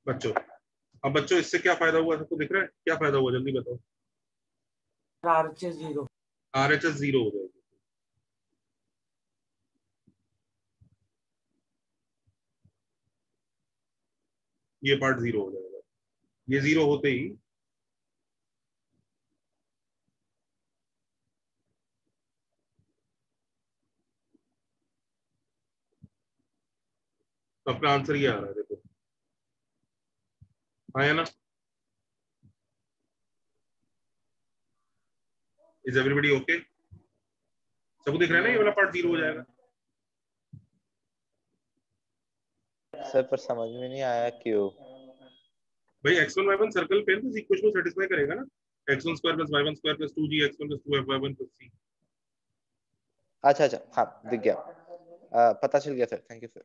बच्चों अब बच्चों इससे क्या फायदा हुआ, सबको दिख रहा है क्या फायदा हुआ, जल्दी बताओ। RHS 0। RHS 0 हो जाएगी। ये पार्ट 0 हो जाएगा। ये 0 होते ही तो अपना आंसर ये आ रहा है, देखो आया ना। Is everybody okay? सबको दिख रहा है ना, ये वाला पार्ट 0 हो जाएगा। सर पर समझ में नहीं आया क्यों। भाई x1 y1 सर्कल पे तो इक्वेशन को सेटिस्फाई करेगा ना। x1 square plus y1 square plus 2g x1 plus 2y1 plus c। अच्छा अच्छा, हाँ दिख गया, पता चल गया सर, थैंक यू सर।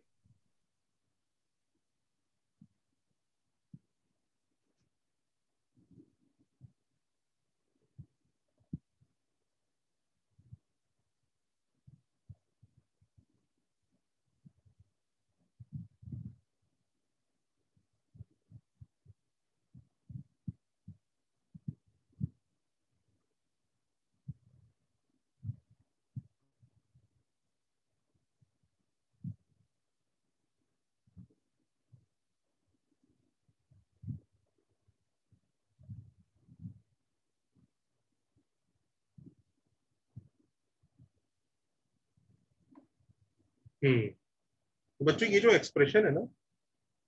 तो बच्चों ये जो एक्सप्रेशन है ना,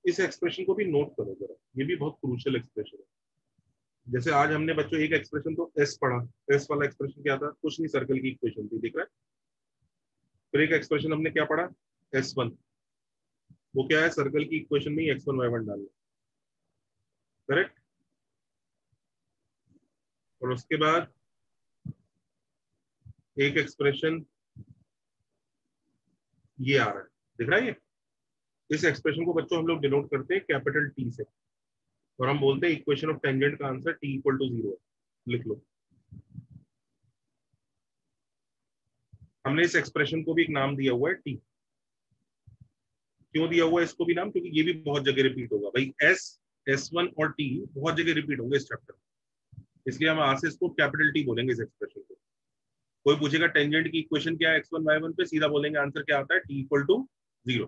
इस एक्सप्रेशन को भी नोट करो जरा, ये भी बहुत क्रूशियल एक्सप्रेशन है। जैसे आज हमने बच्चों एक एक्सप्रेशन तो एस पढ़ा, एस वाला एक्सप्रेशन क्या था, कुछ नहीं, सर्कल की इक्वेशन थी, दिख रहा है। फिर एक एक्सप्रेशन हमने क्या पढ़ा, S1, वो क्या है, सर्कल की इक्वेशन में x1 y1 डालना, करेक्ट। और उसके बाद एक एक्सप्रेशन ये आ रहा है, दिख रहा है ये। इस एक्सप्रेशन को बच्चों हम लोग डिनोट करते हैं कैपिटल T से, और हम बोलते हैं इक्वेशन ऑफ टेंजेंट का आंसर T इक्वल टू 0। लिख लो। हमने इस एक्सप्रेशन को भी एक नाम दिया हुआ है T। क्यों दिया हुआ है इसको भी नाम, क्योंकि ये भी बहुत जगह रिपीट होगा भाई। S1 और T बहुत जगह रिपीट होंगे इस चैप्टर में, इसलिए हम आज से इसको कैपिटल T बोलेंगे इस एक्सप्रेशन को। कोई पूछेगा टेंजेंट की इक्वेशन क्या है x1 y1 पे, सीधा बोलेंगे आंसर क्या आता है, T इक्वल टू 0।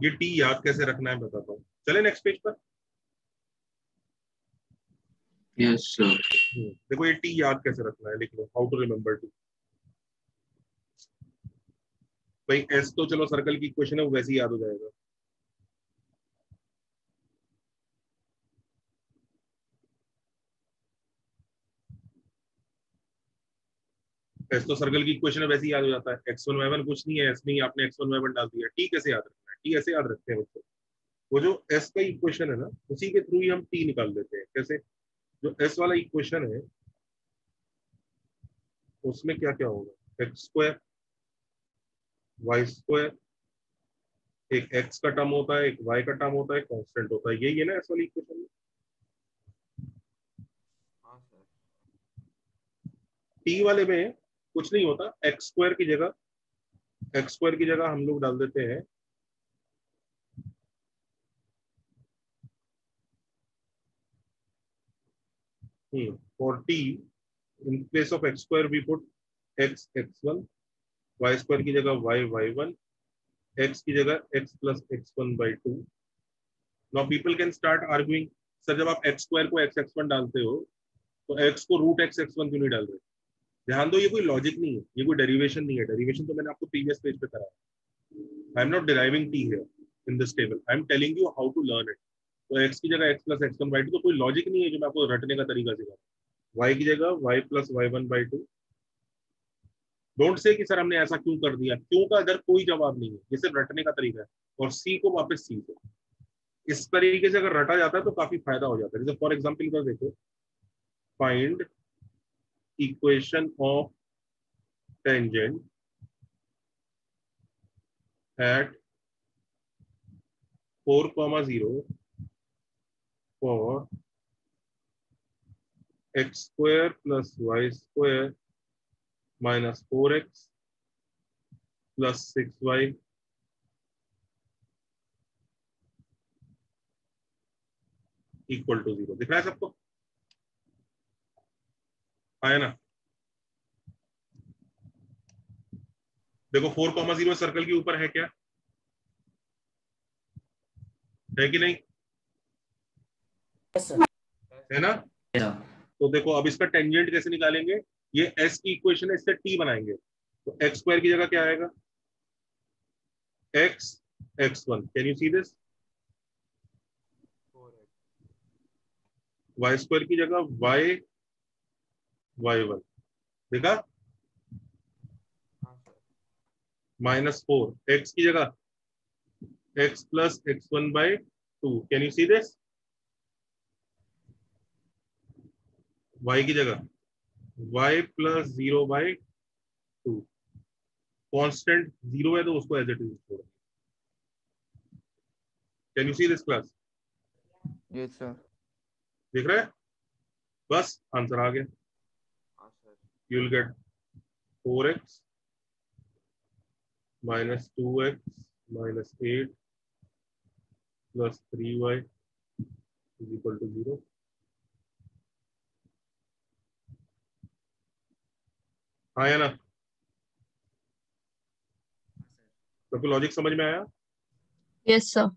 ये T याद कैसे रखना है बताता हूँ, चले नेक्स्ट पेज पर। Yes sir. देखो ये T याद कैसे रखना है, लिख लो, हाउ टू रिमेम्बर T। भाई S तो चलो सर्कल की इक्वेशन है, वो वैसे ही याद हो जाएगा। S तो सर्कल की इक्वेशन है, वैसे ही याद हो जाता है। x1 y1 कुछ नहीं है, S में ही आपने x1 y1 डाल दिया। T कैसे याद रखना है, T ऐसे याद रखते हैं बच्चों, वो जो S का इक्वेशन है ना, उसी के थ्रू ही हम T निकाल देते हैं। कैसे, जो S वाला इक्वेशन है उसमें क्या क्या होगा, एक्स स्क्वायर वाई स्क्वायर, एक x का टर्म होता है, एक y का टर्म होता है, कांस्टेंट होता है, यही है ना S वाली इक्वेशन में। T वाले में कुछ नहीं होता, एक्स स्क्वायर की जगह हम लोग डाल देते हैं for T in place of x square we put x x1, y square की जगह y y1, x की जगह x plus x1 by 2। Now people can start arguing, sir जब आप x square को x x1 डालते हो तो x को रूट x x1 क्यों नहीं डाल रहे। ध्यान दो, ये कोई लॉजिक नहीं है, ये कोई डेरिवेशन नहीं है। डेरिवेशन तो मैंने आपको प्रीवियस पेज पे कराया। I am not deriving T here in this table, I am telling you how to learn it. तो x की जगह x plus x1 by 2 तो कोई लॉजिक नहीं है जो मैं आपको रटने का तरीका सिखा। y की जगह y plus y1 by 2। Don't say कि सर हमने ऐसा क्यों कर दिया, क्यों का इधर कोई जवाब नहीं है, ये सिर्फ रटने का तरीका है। और C को वापस C से इस तरीके से अगर रटा जाता है तो काफी फायदा हो जाता है। जैसे फॉर एग्जाम्पल इधर देखो, find equation of tangent at 4, 0 for x square plus y square minus 4x plus 6y equal to 0। दिख रहा है सबको? आया ना? देखो 4,0 सर्कल के ऊपर है क्या? है कि नहीं? है ना? तो देखो अब इसका टेंजेंट कैसे निकालेंगे? ये s की इक्वेशन है, इससे t बनाएंगे। तो x स्क्वायर की जगह क्या आएगा? x x1। Can you see this? y square की जगह y y1। देखा? -4 x की जगह x plus x1/2। Can you see this? y की जगह y प्लस 0/2। कांस्टेंट 0 है तो उसको एज इट इज छोड़ो। Can you see this class? Yes sir. दिख रहा है? बस आंसर आ गया। You will get 4x minus 2x minus 8 plus 3y is equal to 0। हाँ या ना? सबको लॉजिक समझ में आया? Yes sir.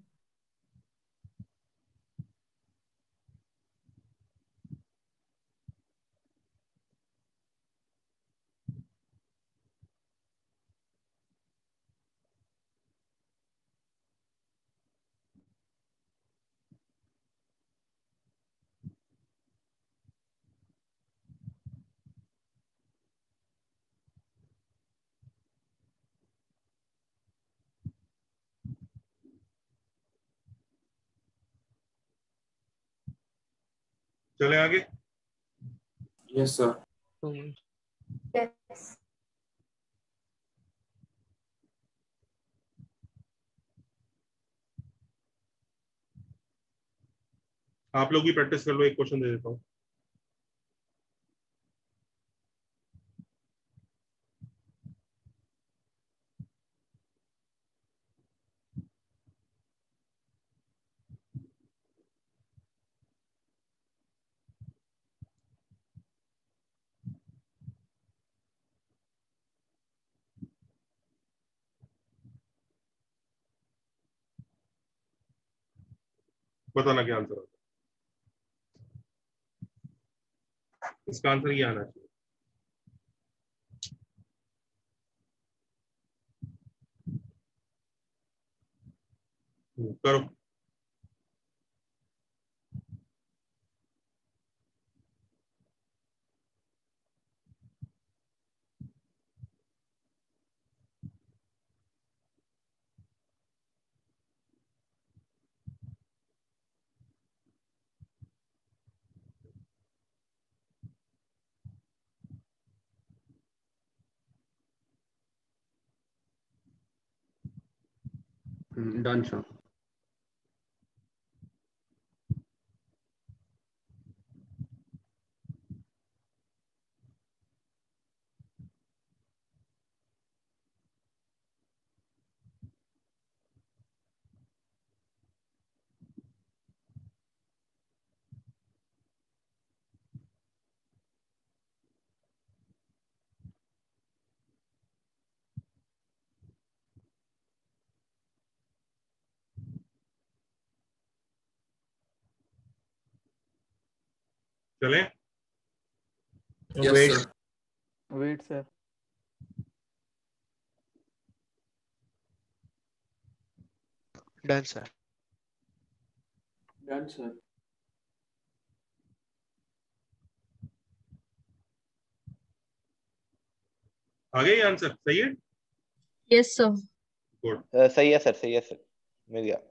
चले आगे। Yes sir. Yes. आप लोग भी प्रैक्टिस कर लो, एक क्वेश्चन दे देता हूँ। बताना क्या आंसर आता है। इसका आंसर ये आना चाहिए। करो। Done, sir. चले? Yes, sir. Wait, sir. Done, sir. Done, sir. आ गए आंसर? सही है? Yes sir. गुड। सही है सर, सही है सर, मिल गया।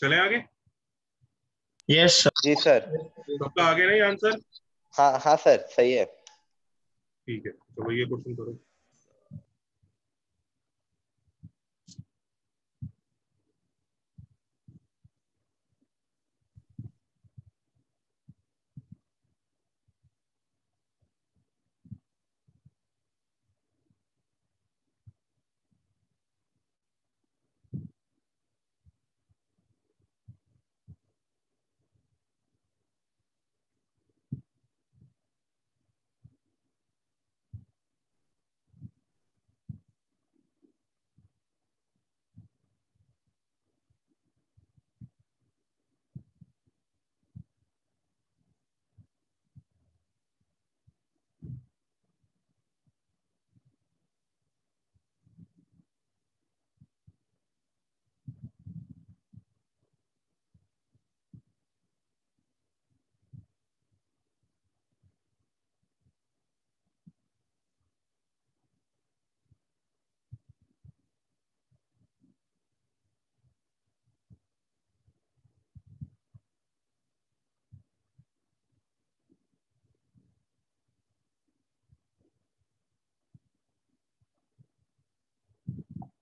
चले आगे? Yes sir. जी सर। सबका आगे नहीं आंसर? हाँ हाँ सर, सही है। ठीक है, चलो ये क्वेश्चन करो।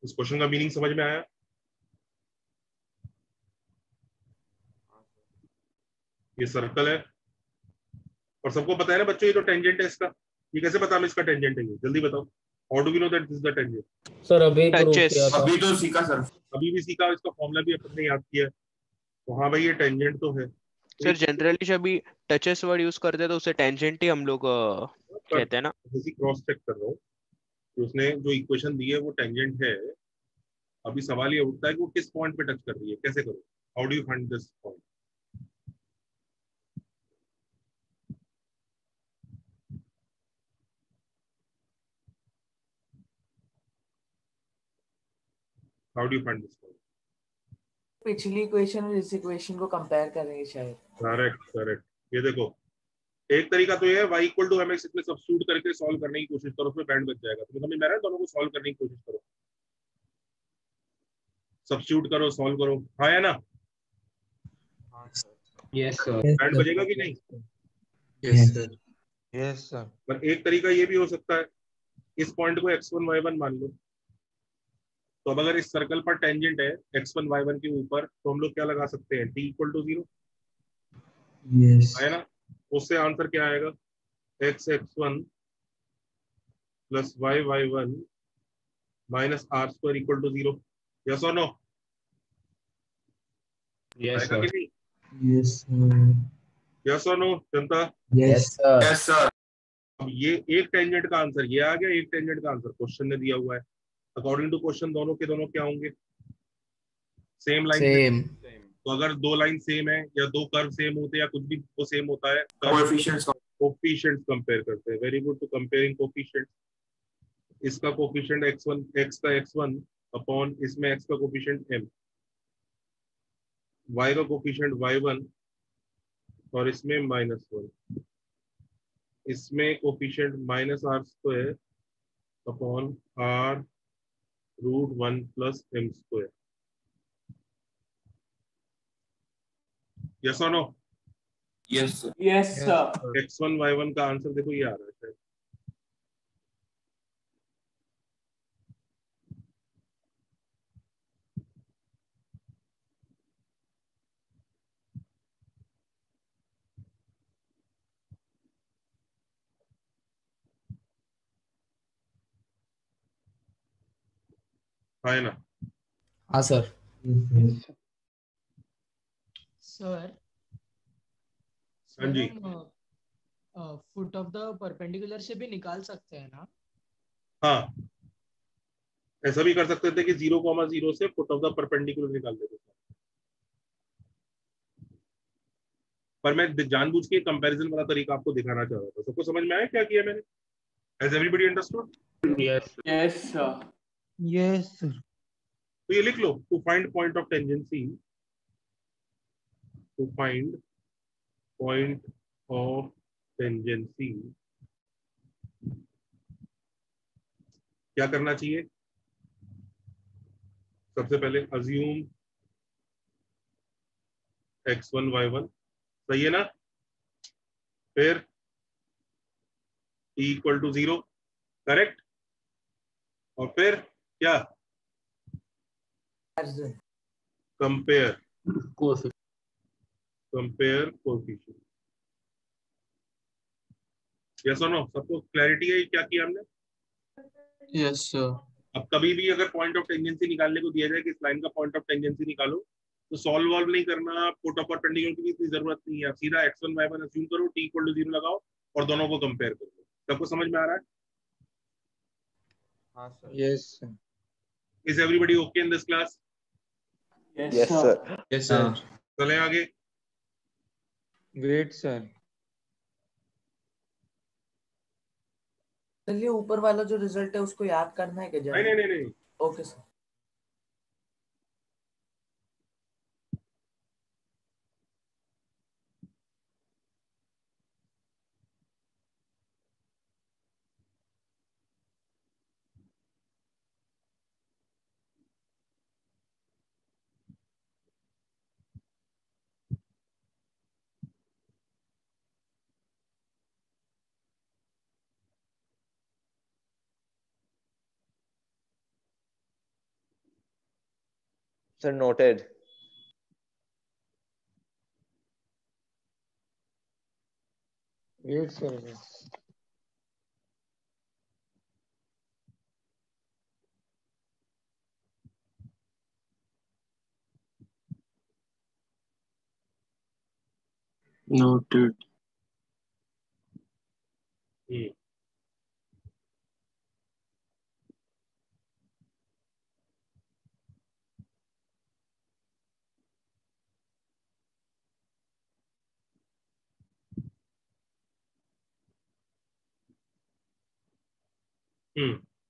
इस क्वेश्चन का मीनिंग समझ में आया? ये सर्कल है और सबको पता है ना बच्चों, ये जो टेंजेंट है इसका, ये कैसे पता हमें इसका टेंजेंट है? ये जल्दी बताओ, how do we know that this is the tangent? Sir अभी प्रूव किया था। अभी तो सीखा सर। अभी भी सीखा, इसका फॉर्मूला भी अपन ने याद किया। तो हाँ भाई ये टेंजेंट तो है। सर जनरली जब भी टचेस वर्ड यूज करते हैं तो उसे टेंजेंट ही हम लोग कहते हैं ना। क्रॉस चेक कर रहा हूँ कि उसने जो इक्वेशन दी है वो टेंजेंट है। अभी सवाल ये उठता है कि वो किस पॉइंट पे टच कर रही है, कैसे करो, how do you find this point? How do you find this point? पिछली इक्वेशन और इस इक्वेशन को कंपेयर करेंगे शायद। Correct correct. ये देखो, एक तरीका तो ये है y इक्वल टू mx इसमें सब्स्टिट्यूट करके सॉल्व करने की कोशिश करो, उसमें बैंड बच जाएगा। तुम्हें समझ में आ रहा है? दोनों को सॉल्व करने की कोशिश करो, सब्स्टिट्यूट करो, सॉल्व करो। हाँ या ना? Yes sir. बैंड बजेगा कि नहीं? Yes sir. Yes sir. पर एक तरीका ये भी हो सकता है, इस पॉइंट को x1 y1 मान लो। तो अब अगर इस सर्कल पर टेंजेंट है x1 y1 के ऊपर, तो हम लोग क्या लगा सकते हैं? t equal to 0। यस है ना? उससे आंसर क्या आएगा? x(x1) plus y(y1) minus r square equal to 0। Yes और नो? यस आएगा कि सर। नहीं? Yes sir. यस और नो जनता? Yes sir. Yes sir. अब ये एक टेंजेंट का आंसर ये आ गया, एक टेंजेंट का आंसर क्वेश्चन ने दिया हुआ है। अकॉर्डिंग टू क्वेश्चन दोनों के दोनों क्या होंगे? Same line. सेम। तो अगर दो लाइन सेम है या दो कर्व सेम होते हैं या कुछ भी वो सेम होता है, कोफिशिएंट्स कंपेयर करते हैं। Very good, to comparing coefficients. इसका कोफिशिएंट x1, x का x1 अपॉन इसमें x का कोफिशिएंट m, y का कोफिशिएंट y1 और इसमें -1, इसमें coefficient -r square upon r√1 plus m square. Yes और no? Yes sir. Yes sir. x1 y1 का आंसर देखो ये आ रहा है शायद। है ना? हाँ सर। सर हाँ जी। हम फुट ऑफ द परपेंडिकुलर से भी निकाल सकते हैं ना? हाँ, ऐसा भी कर सकते थे कि 0,0 से फुट ऑफ द परपेंडिकुलर निकाल देते थे, पर मैं जानबूझ के कंपैरिजन वाला तरीका आपको दिखाना चाह रहा था। सबको समझ में आया क्या किया मैंने? Has everybody understood? Yes yes sir. Yes sir. तो ये लिख लो, to find point of tangency, to find point of tangency क्या करना चाहिए? सबसे पहले अज्यूम x1 y1, सही है ना? फिर t इक्वल टू 0, करेक्ट? और फिर क्या? Compare coefficient. यस और नो? सबको क्लैरिटी है क्या किया हमने? Yes sir. अब कभी भी अगर पॉइंट ऑफ टेंजेंसी निकालने को दिया जाए कि इस लाइन का पॉइंट ऑफ टेंजेंसी निकालो, तो सॉल्व वॉल्व नहीं करना, पुट ऑफ परपेंडिकुलर की भी इतनी जरूरत नहीं है। आप सीधा x1 y1 अज्यूम करो, t इक्वल टू 0 लगाओ और दोनों को कंपेयर करो। सबको समझ में आ रहा है? हाँ sir. Yes sir. Is everybody okay in this class? Yes sir. Yes sir. चलें आगे। Wait sir. चलिए ऊपर वाला जो रिजल्ट है उसको याद करना है क्या? नहीं नहीं नहीं। Okay sir. Sir, noted. Wait, sir. Noted.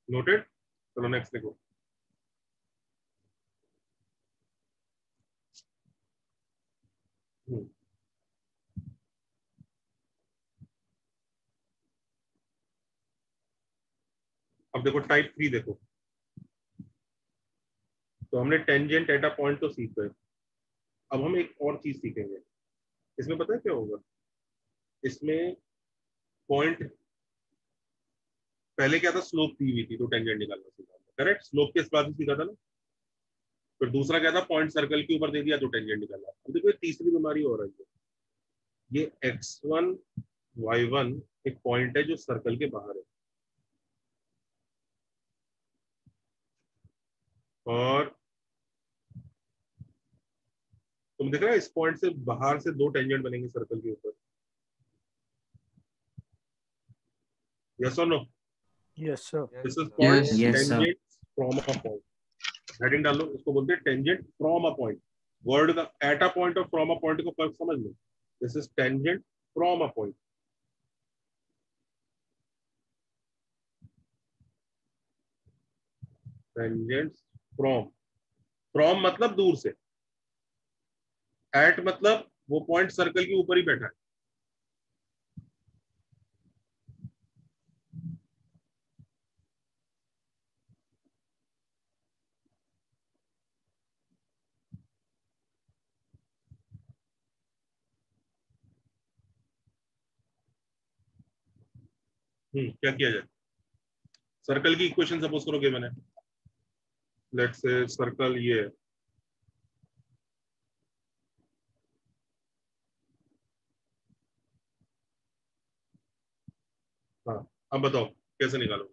Noted. चलो नेक्स्ट देखो। अब देखो टाइप 3 देखो। तो हमने टेंजेंट एट अ पॉइंट तो सीख गए। अब हम एक और चीज सीखेंगे। इसमें पता है क्या होगा? इसमें पॉइंट पहले क्या था, स्लोप दी हुई थी तो टेंजेंट निकालना सीखा। करेक्ट, स्लोप के इस बात से सीखा था ना। फिर दूसरा क्या था, पॉइंट सर्कल के ऊपर दे दिया तो टेंजेंट निकाला। अब देखो तीसरी बीमारी हो रही है। ये x1 y1 एक पॉइंट है जो सर्कल के बाहर है, और तुम देख रहे हो इस पॉइंट से बाहर से दो टेंजेंट बनेंगे सर्कल के ऊपर। यस और no? Yes sir. This is point Yes, sir. Tangent from a point. Heading डाल लो, इसको बोलते हैं tangent from a point. Word का एट अ पॉइंट और फ्रॉम अ पॉइंट को फर्क समझ लो। This is tangent from a point. Tangent from, from मतलब दूर से, एट मतलब वो पॉइंट सर्कल के ऊपर ही बैठा है। क्या किया जाए? सर्कल की इक्वेशन सपोज करोगे मैंने, लेट्स से सर्कल ये है, हाँ अब बताओ कैसे निकालो?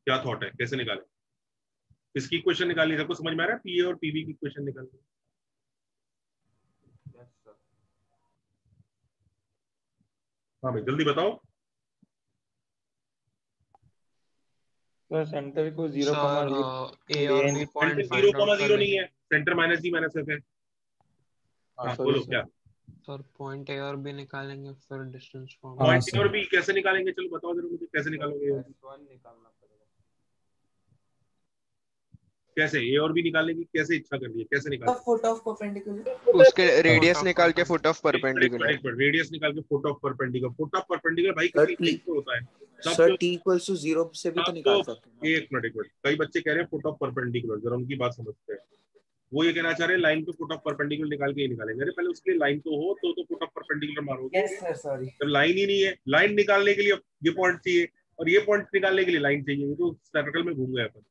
क्या थॉट है, कैसे निकाले? किसकी इक्वेशन निकालनी? सबको समझ में आ रहा है? पीए और पीबी की इक्वेशन निकालनी। हाँ भाई जल्दी बताओ। सर सेंटर को 0, सर ए और B point centre find out कर 0,0 नहीं लेंगे। है, centre minus G minus F है। हाँ बोलो क्या? सर पॉइंट ए और बी निकालेंगे फिर डिस्टेंस फॉर्म। पॉइंट ए और बी कैसे निकालेंगे? चलो बताओ जरा मुझे, कैसे निकालोगे? कैसे ए और बी निकालने की कैसे इच्छा कर रही है, कैसे निकालोगे? Foot of perpendicular. उसके रेडियस निकाल के फुट ऑफ परपेंडिकुलर। रेडियस निकाल के foot of perpendicular. Foot of perpendicular भाई किसी टाइप से होता है। सर t equals to 0 से भी तो निकाल सकते हैं। एक मिनट, कई बच्चे कह रहे हैं फुट ऑफ परपेंडिकुलर, जरा उनकी बात समझते हैं। वो ये कहना चाह रहे हैं लाइन पे फुट ऑफ परपेंडिकुलर निकाल के ही निकालेंगे। अरे पहले उसके लिए लाइन तो हो तो फुट ऑफ परपेंडिकुलर मारोगे। Yes sir sorry. जब लाइन ही नहीं है, लाइन निकालने के लिए ये पॉइंट चाहिए और ये पॉइंट निकालने के लिए लाइन चाहिए, तो सर्कल में घूम गए अपन।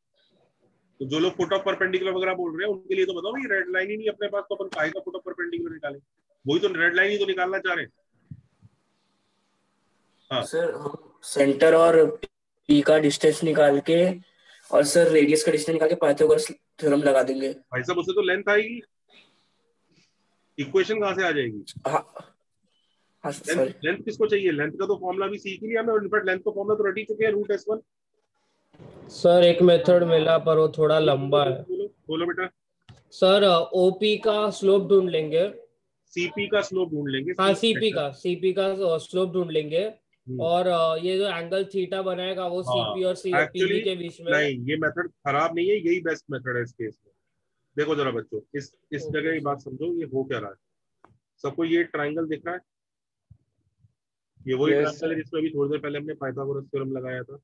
तो जो लोग फुट ऑफ परपेंडिकुलर वगैरह बोल रहे हैं उनके लिए तो बताओ भाई, रेड लाइन ही नहीं अपने पास तो अपन काहे का फुट ऑफ परपेंडिकुलर निकालें? वही तो रेड लाइन ही तो निकालना चाह रहे हैं। हाँ सर हम सेंटर और पी का डिस्टेंस निकाल के और सर रेडियस का डिस्टेंस निकाल के पाइथागोरस थ्योरम लगा देंगे। भाई साहब उससे तो लेंथ आएगी, इक्वेशन कहाँ से आ जाएगी? हाँ सॉरी। लेंथ किसको चाहिए? लेंथ का तो फॉर्मूला भी सीख लिया मैं, इनफैक्ट लेंथ का फॉर्मूला तो रट ही चुके हैं, रूट s1। सर एक मेथड मिला पर वो थोड़ा लंबा है। बोलो बेटा। सर ओपी का स्लोप ढूंढ लेंगे। सीपी का स्लोप ढूंढ लेंगे। हाँ सीपी का स्लोप ढूंढ लेंगे। और ये जो एंगल थीटा बनाएगा वो सीपी और पीबी के बीच में। नहीं ये मेथड खराब नहीं है, यही बेस्ट मेथड है इस केस में। देखो जरा बच्चों, इस जगह की बात समझो, ये हो क्या रहा है। सबको ये ट्राइंगल दिख रहा है? ये वही ट्राइंगल है जिसमें अभी थोड़ी देर पहले हमने पाइथागोरस थ्योरम लगाया था।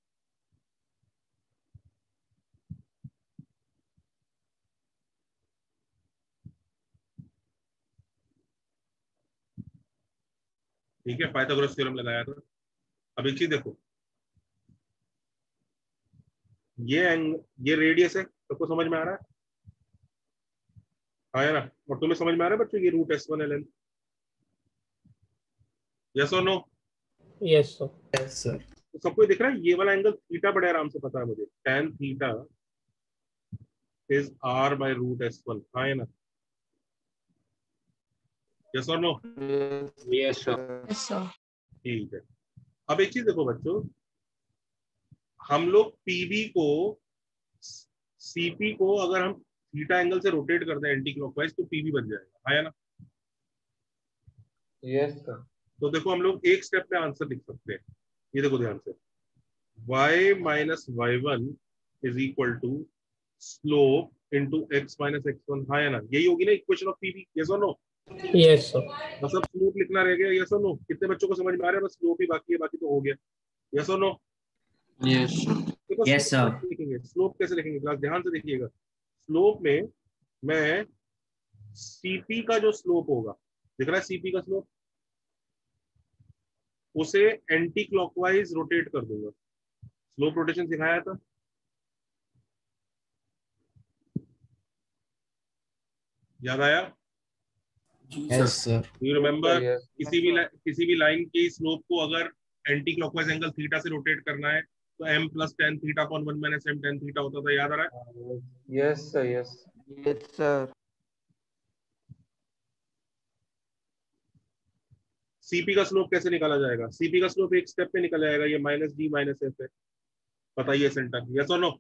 ठीक है, पाइथागोरस थ्योरम लगाया था। अब एक चीज देखो, ये रेडियस है, सबको समझ में आ रहा है? आया ना? और तुम्हें समझ में आ रहा है बच्चों ये रूट S1 है लेंथ? यस और no? Yes sir. Yes sir. तो सबको दिख रहा है ये वाला एंगल थीटा बड़े आराम से पता है मुझे, tan theta is r by root S1। हाँ है ना? यस और no? Yes sir. Yes, sir. ठीक है। अब एक चीज देखो बच्चों, हम लोग पीबी को सीपी को अगर हम थीटा एंगल से रोटेट करते हैं एंटी क्लॉकवाइज तो पीबी बन जाएगा, है ना? Yes sir. तो देखो हम लोग एक स्टेप पे आंसर लिख सकते हैं। ये देखो ध्यान से, y minus y1 is equal to slope into x minus x1, है ना? यही होगी ना इक्वेशन ऑफ पीबी? यस और नो? Yes sir. बस अब स्लोप लिखना रह गया। यस और नो? कितने बच्चों को समझ में आ रहा है? बस स्लोप ही बाकी है, बाकी तो हो गया। यस और नो? यस देखो यस स्लोप सर। कैसे लिखेंगे, स्लोप कैसे लिखेंगे क्लास, ध्यान से देखिएगा। स्लोप में मैं सीपी का जो स्लोप होगा, दिख रहा है सीपी का स्लोप, उसे एंटी क्लॉकवाइज रोटेट कर दूंगा। स्लोप रोटेशन सिखाया था? याद आया? Yes sir. You remember? किसी भी लाइन की स्लोप को अगर एंटी क्लॉकवाइज एंगल थीटा से रोटेट करना है तो m plus tan theta upon 1 minus m tan theta होता था, याद आ रहा है? Yes sir. Yes sir. CP का स्लोप कैसे निकाला जाएगा? सीपी का स्लोप एक स्टेप पे निकल जाएगा, ये माइनस d माइनस f है। बताइए सेंटर, यस और no?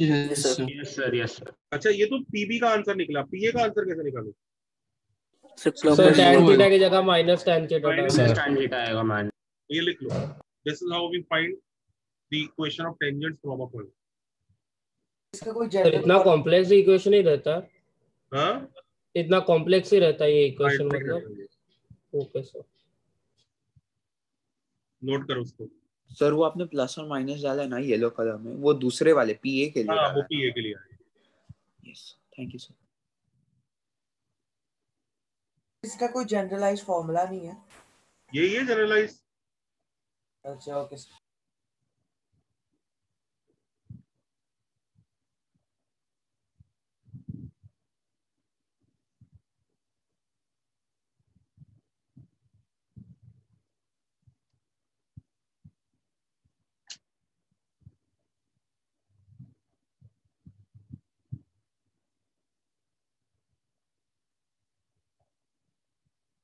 Yes sir. Yes sir. Yes sir. अच्छा, ये तो पीबी का आंसर निकला, पीए का आंसर कैसे निकालू? सर tan थीटा की जगह माइनस tan थीटा डाल माइनस tan थीटा आएगा मान। ये लिख लो, this is how we find the equation of tangents from a point. इसका कोई सर इतना कॉम्प्लेक्स इक्वेशन ही रहता है? हाँ, इतना कॉम्प्लेक्स ही रहता है ये इक्वेशन right, मतलब? Okay sir. नोट करो उसको। सर वो आपने प्लस और माइनस डाला है ना येलो कलर में, वो दूसरे वाले पीए के लिए हाँ, डाला वो है। पीए के लिए है। Yes thank you sir. इसका कोई जनरलाइज फॉर्मूला नहीं है? ये जनरलाइज। अच्छा ओके सर।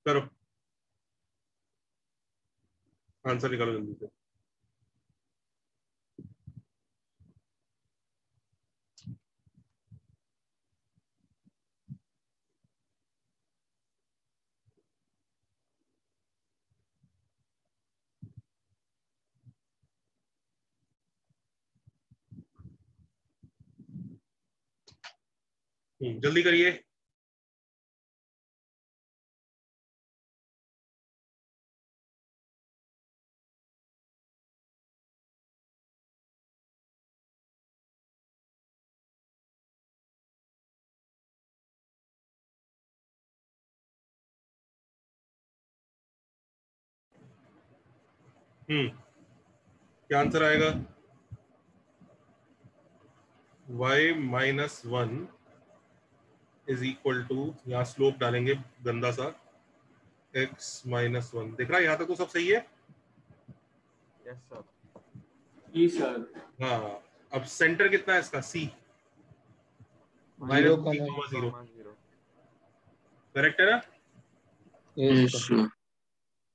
करो, आंसर निकालो जल्दी से। जल्दी करिए। क्या आंसर आएगा? y minus 1 is equal to, यहाँ स्लोप डालेंगे गंदा सा, x माइनस 1। दिख रहा है यहाँ तक तो सब सही है? Yes sir. जी सर। हाँ, अब सेंटर कितना है इसका? c zero minus 0। 0। करेक्ट है ना? Yes sir.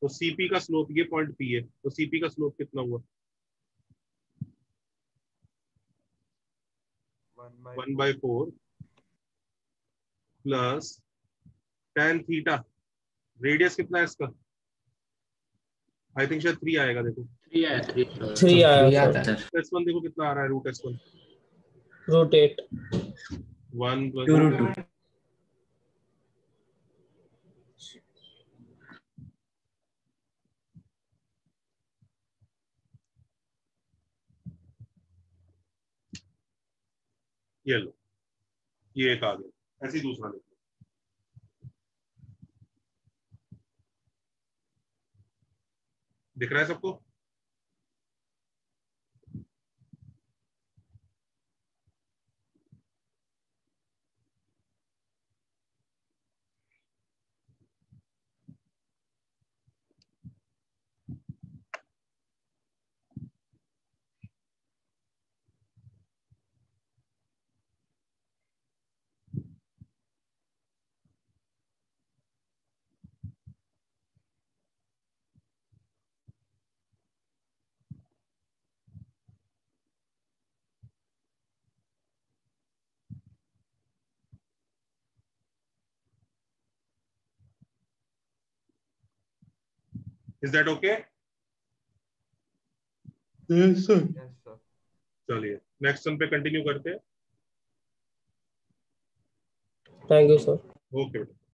तो सीपी का स्लोप, ये पॉइंट पी है, तो सीपी का स्लोप कितना हुआ? 1/4 प्लस tan थीटा। रेडियस कितना है इसका? आई थिंक शायद 3 आएगा। देखो 3 आया। 3 आया सर। S1 देखो कितना आ रहा है, रूट S1 रूट 8। 1 + 2 ये लो, ये एक आ गया। ऐसे ही दूसरा देखो, दिख रहा है सबको? Is that okay? Yes, sir. Yes, sir. चलिए नेक्स्ट वन पे कंटिन्यू करते हैं. Thank you sir. ओके.